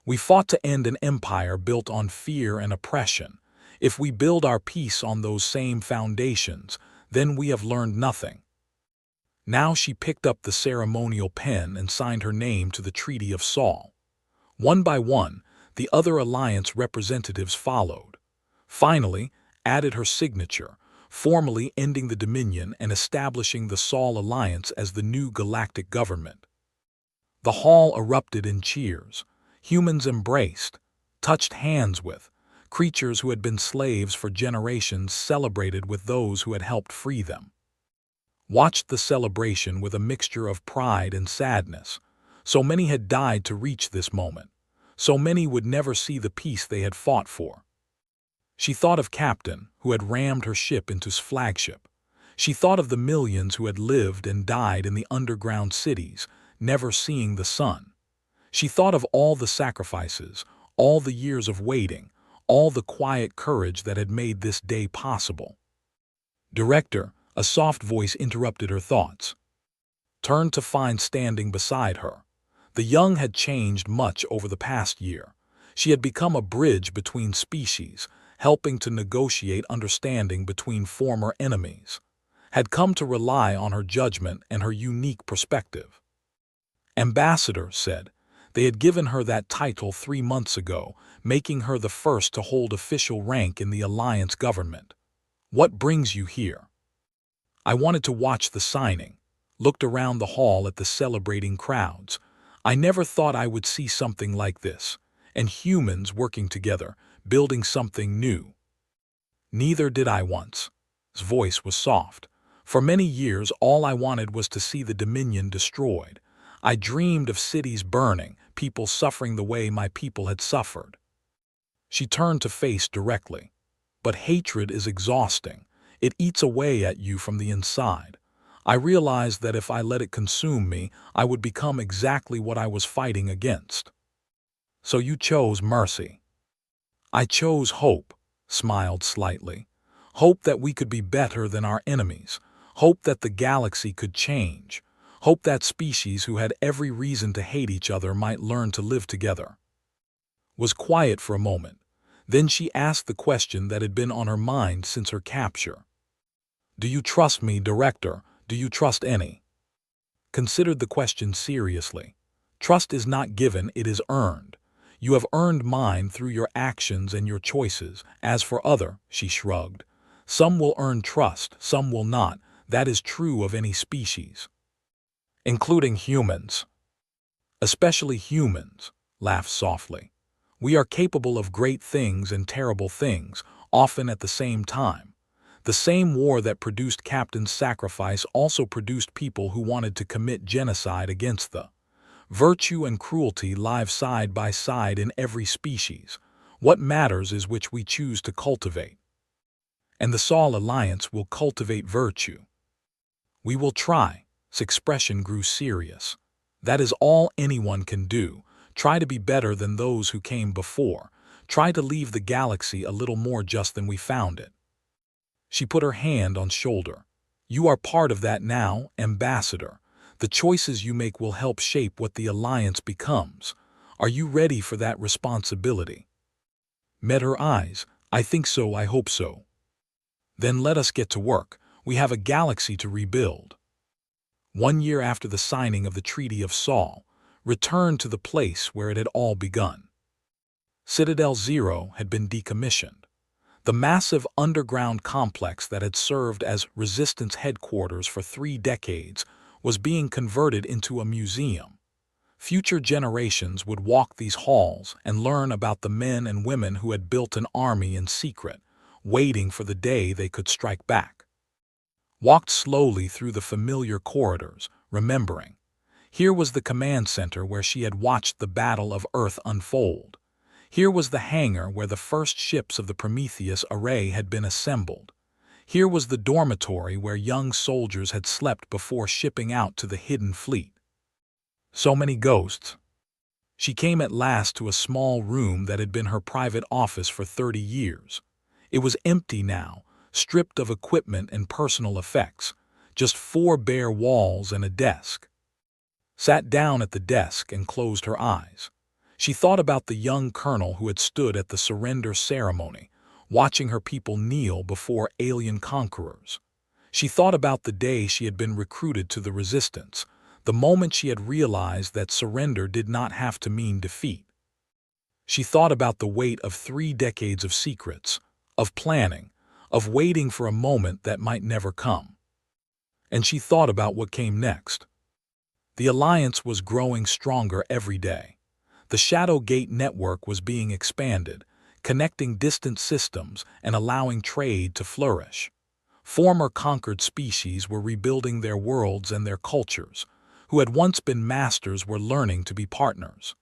"We fought to end an empire built on fear and oppression. If we build our peace on those same foundations, then we have learned nothing." Now she picked up the ceremonial pen and signed her name to the Treaty of Saul. One by one, the other Alliance representatives followed. Finally, added her signature, formally ending the Dominion and establishing the Saul Alliance as the new galactic government. The hall erupted in cheers. Humans embraced, touched hands with. Creatures who had been slaves for generations celebrated with those who had helped free them. watched the celebration with a mixture of pride and sadness. So many had died to reach this moment. So many would never see the peace they had fought for. She thought of Captain, who had rammed her ship into his flagship. She thought of the millions who had lived and died in the underground cities, never seeing the sun. She thought of all the sacrifices, all the years of waiting, all the quiet courage that had made this day possible. "Director," a soft voice interrupted her thoughts. Turned to find standing beside her. The young had changed much over the past year. She had become a bridge between species, helping to negotiate understanding between former enemies. Had come to rely on her judgment and her unique perspective. Ambassador said. They had given her that title 3 months ago, making her the first to hold official rank in the alliance government. "What brings you here?" "I wanted to watch the signing," looked around the hall at the celebrating crowds. "I never thought I would see something like this, and humans working together, building something new." "Neither did I once." His voice was soft. "For many years all I wanted was to see the Dominion destroyed. I dreamed of cities burning, people suffering the way my people had suffered." She turned to face directly. "But hatred is exhausting. It eats away at you from the inside. I realized that if I let it consume me, I would become exactly what I was fighting against." "So you chose mercy." "I chose hope," smiled slightly. "Hope that we could be better than our enemies. Hope that the galaxy could change. Hope that species who had every reason to hate each other might learn to live together." Was quiet for a moment. Then she asked the question that had been on her mind since her capture. "Do you trust me, Director? Do you trust any?" Considered the question seriously. "Trust is not given, it is earned. You have earned mine through your actions and your choices. As for other," she shrugged, "some will earn trust, some will not. That is true of any species." "Including humans." "Especially humans," laughed softly. "We are capable of great things and terrible things, often at the same time. The same war that produced Captain's sacrifice also produced people who wanted to commit genocide against the virtue and cruelty live side by side in every species. What matters is which we choose to cultivate. And the Sol Alliance will cultivate virtue. We will try." His expression grew serious. "That is all anyone can do. Try to be better than those who came before. Try to leave the galaxy a little more just than we found it." She put her hand on shoulder. "You are part of that now, Ambassador. The choices you make will help shape what the Alliance becomes. Are you ready for that responsibility?" Met her eyes. "I think so, I hope so." "Then let us get to work. We have a galaxy to rebuild." 1 year after the signing of the Treaty of Sol, returned to the place where it had all begun. Citadel Zero had been decommissioned. The massive underground complex that had served as Resistance headquarters for 3 decades was being converted into a museum. Future generations would walk these halls and learn about the men and women who had built an army in secret, waiting for the day they could strike back. Walked slowly through the familiar corridors, remembering. Here was the command center where she had watched the Battle of Earth unfold. Here was the hangar where the first ships of the Prometheus array had been assembled. Here was the dormitory where young soldiers had slept before shipping out to the hidden fleet. So many ghosts. She came at last to a small room that had been her private office for 30 years. It was empty now, stripped of equipment and personal effects, just 4 bare walls and a desk. Sat down at the desk and closed her eyes. She thought about the young colonel who had stood at the surrender ceremony, watching her people kneel before alien conquerors. She thought about the day she had been recruited to the Resistance, the moment she had realized that surrender did not have to mean defeat. She thought about the weight of 3 decades of secrets, of planning, of waiting for a moment that might never come. And she thought about what came next. The Alliance was growing stronger every day. The Shadow Gate network was being expanded, connecting distant systems and allowing trade to flourish. Former conquered species were rebuilding their worlds and their cultures. Who had once been masters were learning to be partners.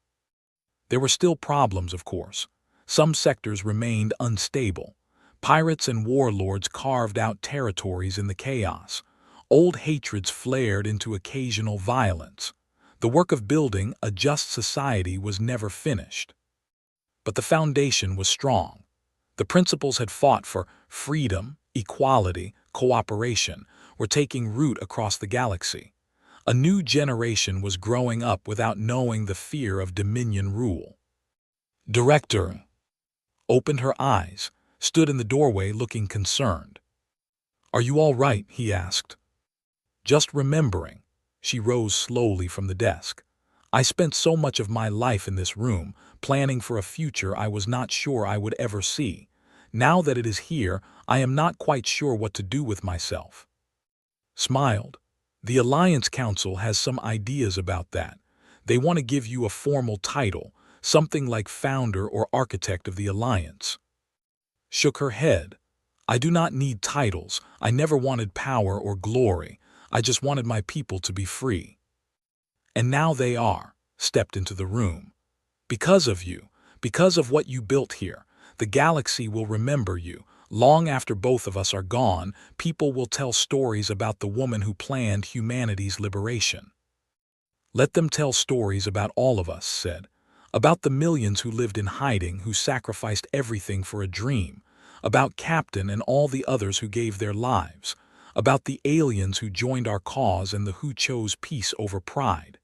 There were still problems, of course. Some sectors remained unstable. Pirates and warlords carved out territories in the chaos. Old hatreds flared into occasional violence. The work of building a just society was never finished. But the foundation was strong. The principles had fought for freedom, equality, cooperation, were taking root across the galaxy. A new generation was growing up without knowing the fear of dominion rule. Director opened her eyes, stood in the doorway looking concerned. "Are you all right?" he asked. "Just remembering." She rose slowly from the desk. "I spent so much of my life in this room, planning for a future I was not sure I would ever see. Now that it is here, I am not quite sure what to do with myself." Smiled. "The Alliance Council has some ideas about that. They want to give you a formal title, something like founder or architect of the Alliance." Shook her head. "I do not need titles. I never wanted power or glory. I just wanted my people to be free. And now they are," stepped into the room. "Because of you, because of what you built here, the galaxy will remember you. Long after both of us are gone, people will tell stories about the woman who planned humanity's liberation." "Let them tell stories about all of us," said. "About the millions who lived in hiding, who sacrificed everything for a dream. About Captain and all the others who gave their lives. About the aliens who joined our cause and the who chose peace over pride."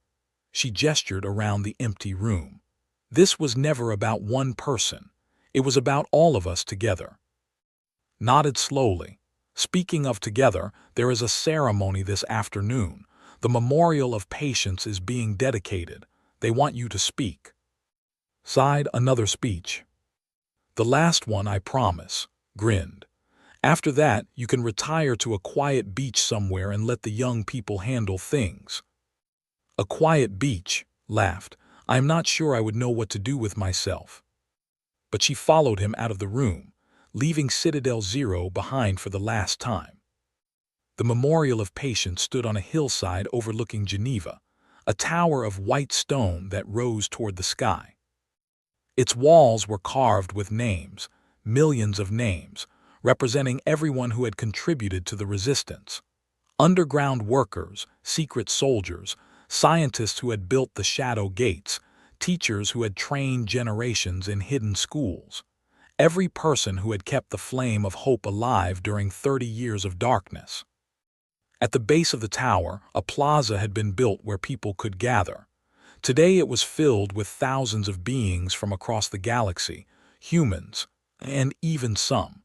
She gestured around the empty room. "This was never about one person. It was about all of us together." Nodded slowly. "Speaking of together, there is a ceremony this afternoon. The Memorial of Patience is being dedicated. They want you to speak." Sighed. "Another speech." "The last one, I promise," grinned. "After that, you can retire to a quiet beach somewhere and let the young people handle things." "A quiet beach," laughed. "I am not sure I would know what to do with myself." But she followed him out of the room, leaving Citadel Zero behind for the last time. The Memorial of Patience stood on a hillside overlooking Geneva, a tower of white stone that rose toward the sky. Its walls were carved with names, millions of names, representing everyone who had contributed to the resistance. Underground workers, secret soldiers, scientists who had built the shadow gates, teachers who had trained generations in hidden schools. Every person who had kept the flame of hope alive during 30 years of darkness. At the base of the tower, a plaza had been built where people could gather. Today it was filled with thousands of beings from across the galaxy, humans, and even some.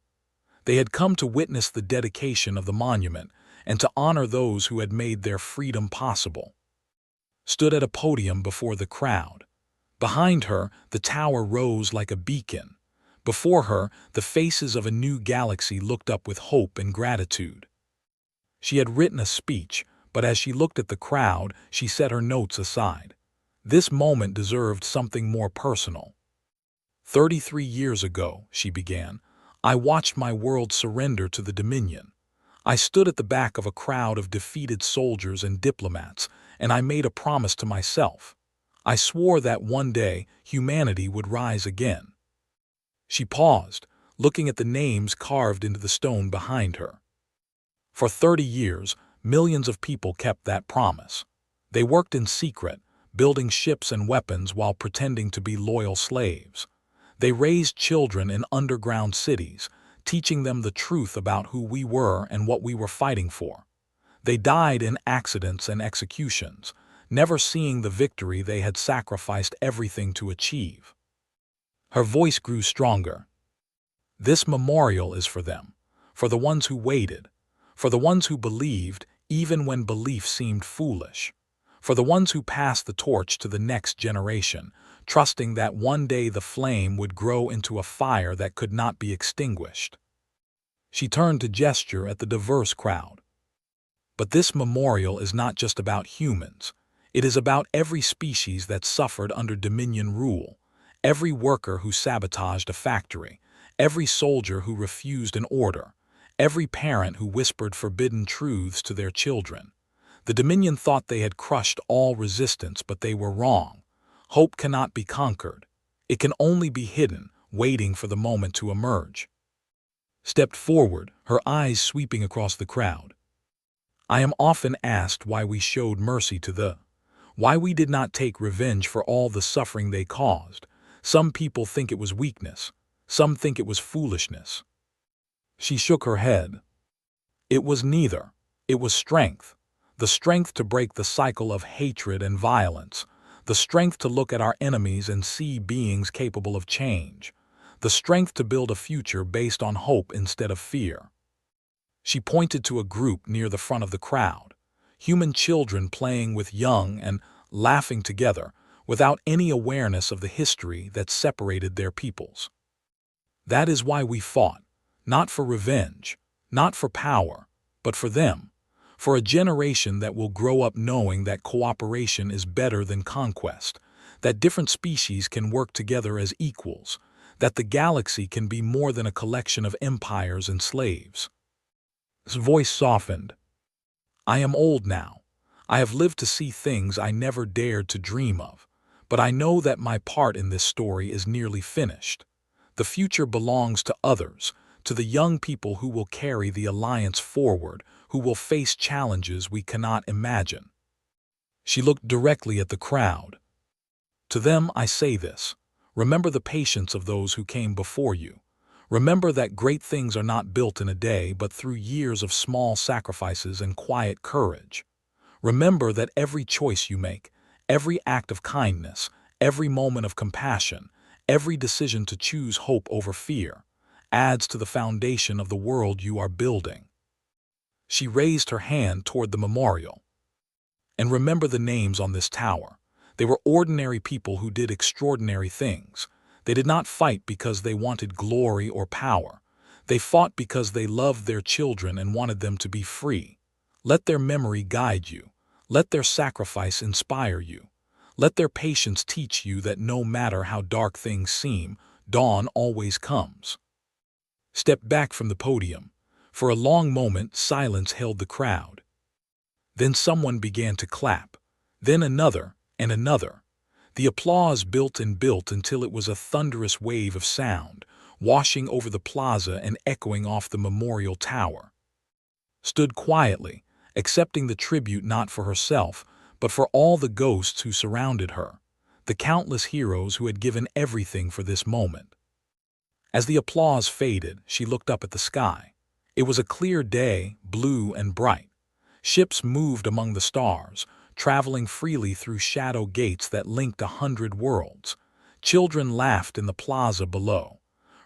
They had come to witness the dedication of the monument and to honor those who had made their freedom possible. Stood at a podium before the crowd. Behind her, the tower rose like a beacon. Before her, the faces of a new galaxy looked up with hope and gratitude. She had written a speech, but as she looked at the crowd, she set her notes aside. This moment deserved something more personal. 33 years ago, she began, I watched my world surrender to the Dominion. I stood at the back of a crowd of defeated soldiers and diplomats, and I made a promise to myself. I swore that one day humanity would rise again. She paused, looking at the names carved into the stone behind her. For 30 years, millions of people kept that promise. They worked in secret, building ships and weapons while pretending to be loyal slaves. They raised children in underground cities, teaching them the truth about who we were and what we were fighting for. They died in accidents and executions, never seeing the victory they had sacrificed everything to achieve. Her voice grew stronger. This memorial is for them, for the ones who waited, for the ones who believed even when belief seemed foolish, for the ones who passed the torch to the next generation, trusting that one day the flame would grow into a fire that could not be extinguished. She turned to gesture at the diverse crowd. But this memorial is not just about humans. It is about every species that suffered under Dominion rule, every worker who sabotaged a factory, every soldier who refused an order, every parent who whispered forbidden truths to their children. The Dominion thought they had crushed all resistance, but they were wrong. Hope cannot be conquered. It can only be hidden, waiting for the moment to emerge. Stepped forward, her eyes sweeping across the crowd. I am often asked why we showed mercy to why we did not take revenge for all the suffering they caused. Some people think it was weakness. Some think it was foolishness. She shook her head. It was neither. It was strength. The strength to break the cycle of hatred and violence. The strength to look at our enemies and see beings capable of change. The strength to build a future based on hope instead of fear. She pointed to a group near the front of the crowd. Human children playing with young and laughing together without any awareness of the history that separated their peoples. That is why we fought, not for revenge, not for power, but for them, for a generation that will grow up knowing that cooperation is better than conquest, that different species can work together as equals, that the galaxy can be more than a collection of empires and slaves. His voice softened. I am old now. I have lived to see things I never dared to dream of, but I know that my part in this story is nearly finished. The future belongs to others, to the young people who will carry the Alliance forward, who will face challenges we cannot imagine. She looked directly at the crowd. To them I say this: remember the patience of those who came before you. Remember that great things are not built in a day, but through years of small sacrifices and quiet courage. Remember that every choice you make, every act of kindness, every moment of compassion, every decision to choose hope over fear, adds to the foundation of the world you are building. She raised her hand toward the memorial. And remember the names on this tower. They were ordinary people who did extraordinary things. They did not fight because they wanted glory or power. They fought because they loved their children and wanted them to be free. Let their memory guide you. Let their sacrifice inspire you. Let their patience teach you that no matter how dark things seem, dawn always comes. Step back from the podium. For a long moment, silence held the crowd. Then someone began to clap. Then another and another. The applause built and built until it was a thunderous wave of sound, washing over the plaza and echoing off the memorial tower. Stood quietly, accepting the tribute not for herself, but for all the ghosts who surrounded her, the countless heroes who had given everything for this moment. As the applause faded, she looked up at the sky. It was a clear day, blue and bright. Ships moved among the stars, traveling freely through shadow gates that linked 100 worlds. Children laughed in the plaza below.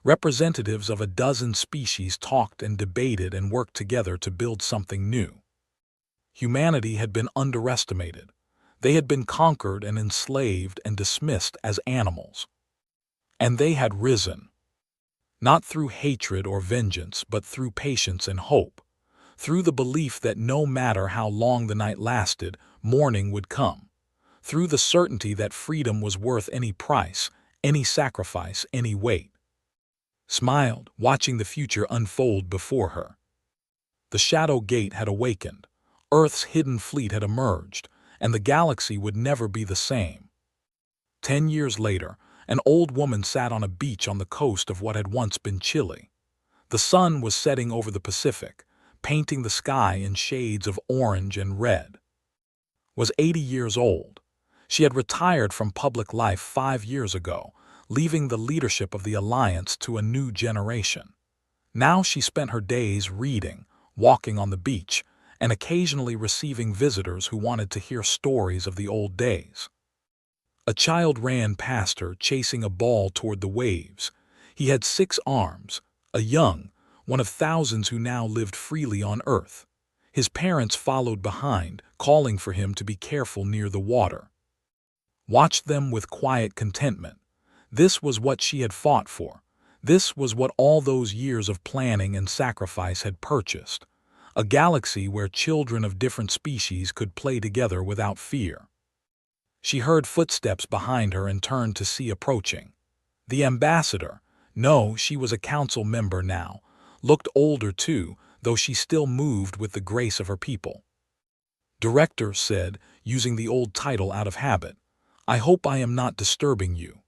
Representatives of a dozen species talked and debated and worked together to build something new. Humanity had been underestimated. They had been conquered and enslaved and dismissed as animals. And they had risen. Not through hatred or vengeance, but through patience and hope. Through the belief that no matter how long the night lasted, morning would come. Through the certainty that freedom was worth any price, any sacrifice, any weight. Smiled, watching the future unfold before her. The Shadow Gate had awakened. Earth's hidden fleet had emerged, and the galaxy would never be the same. 10 years later, an old woman sat on a beach on the coast of what had once been Chile. The sun was setting over the Pacific, painting the sky in shades of orange and red. Was 80 years old. She had retired from public life 5 years ago, leaving the leadership of the Alliance to a new generation. Now she spent her days reading, walking on the beach, and occasionally receiving visitors who wanted to hear stories of the old days. A child ran past her, chasing a ball toward the waves. He had 6 arms, a young, one of thousands who now lived freely on Earth. His parents followed behind, calling for him to be careful near the water. Watched them with quiet contentment. This was what she had fought for. This was what all those years of planning and sacrifice had purchased. A galaxy where children of different species could play together without fear. She heard footsteps behind her and turned to see approaching. The ambassador. No, she was a council member now, Looked older too, though she still moved with the grace of her people. Director said, using the old title out of habit, "I hope I am not disturbing you."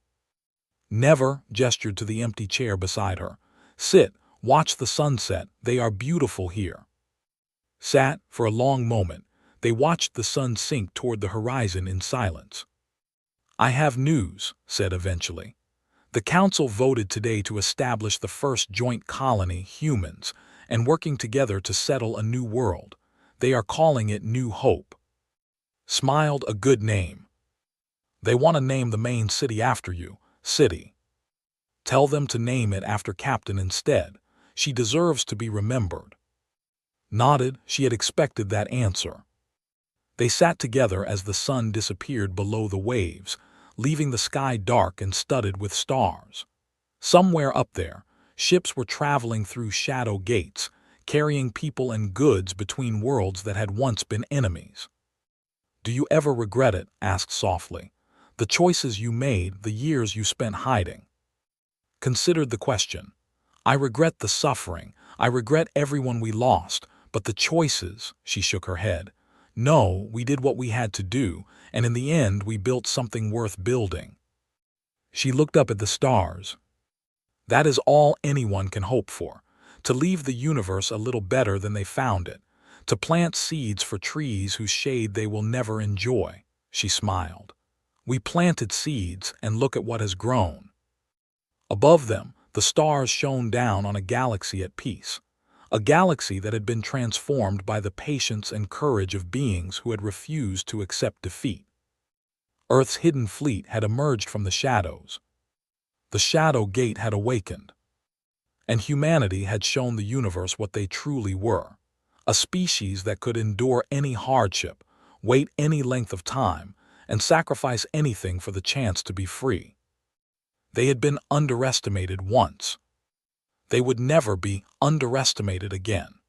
Never gestured to the empty chair beside her. "Sit, watch the sunset, they are beautiful here." Sat for a long moment. They watched the sun sink toward the horizon in silence. "I have news," said eventually. "The council voted today to establish the first joint colony, humans, and working together to settle a new world. They are calling it New Hope." Smiled, "A good name. They want to name the main city after you, city. Tell them to name it after Captain instead. She deserves to be remembered." Nodded, she had expected that answer. They sat together as the sun disappeared below the waves, leaving the sky dark and studded with stars. Somewhere up there, ships were traveling through shadow gates, carrying people and goods between worlds that had once been enemies. "Do you ever regret it?" asked softly. "The choices you made, the years you spent hiding?" Considered the question. "I regret the suffering. I regret everyone we lost. But the choices," she shook her head. "No, we did what we had to do, and in the end we built something worth building." She looked up at the stars. "That is all anyone can hope for. To leave the universe a little better than they found it. To plant seeds for trees whose shade they will never enjoy." She smiled. "We planted seeds, and look at what has grown." Above them, the stars shone down on a galaxy at peace. A galaxy that had been transformed by the patience and courage of beings who had refused to accept defeat. Earth's hidden fleet had emerged from the shadows. The Shadow Gate had awakened. And humanity had shown the universe what they truly were. A species that could endure any hardship, wait any length of time, and sacrifice anything for the chance to be free. They had been underestimated once. They would never be underestimated again.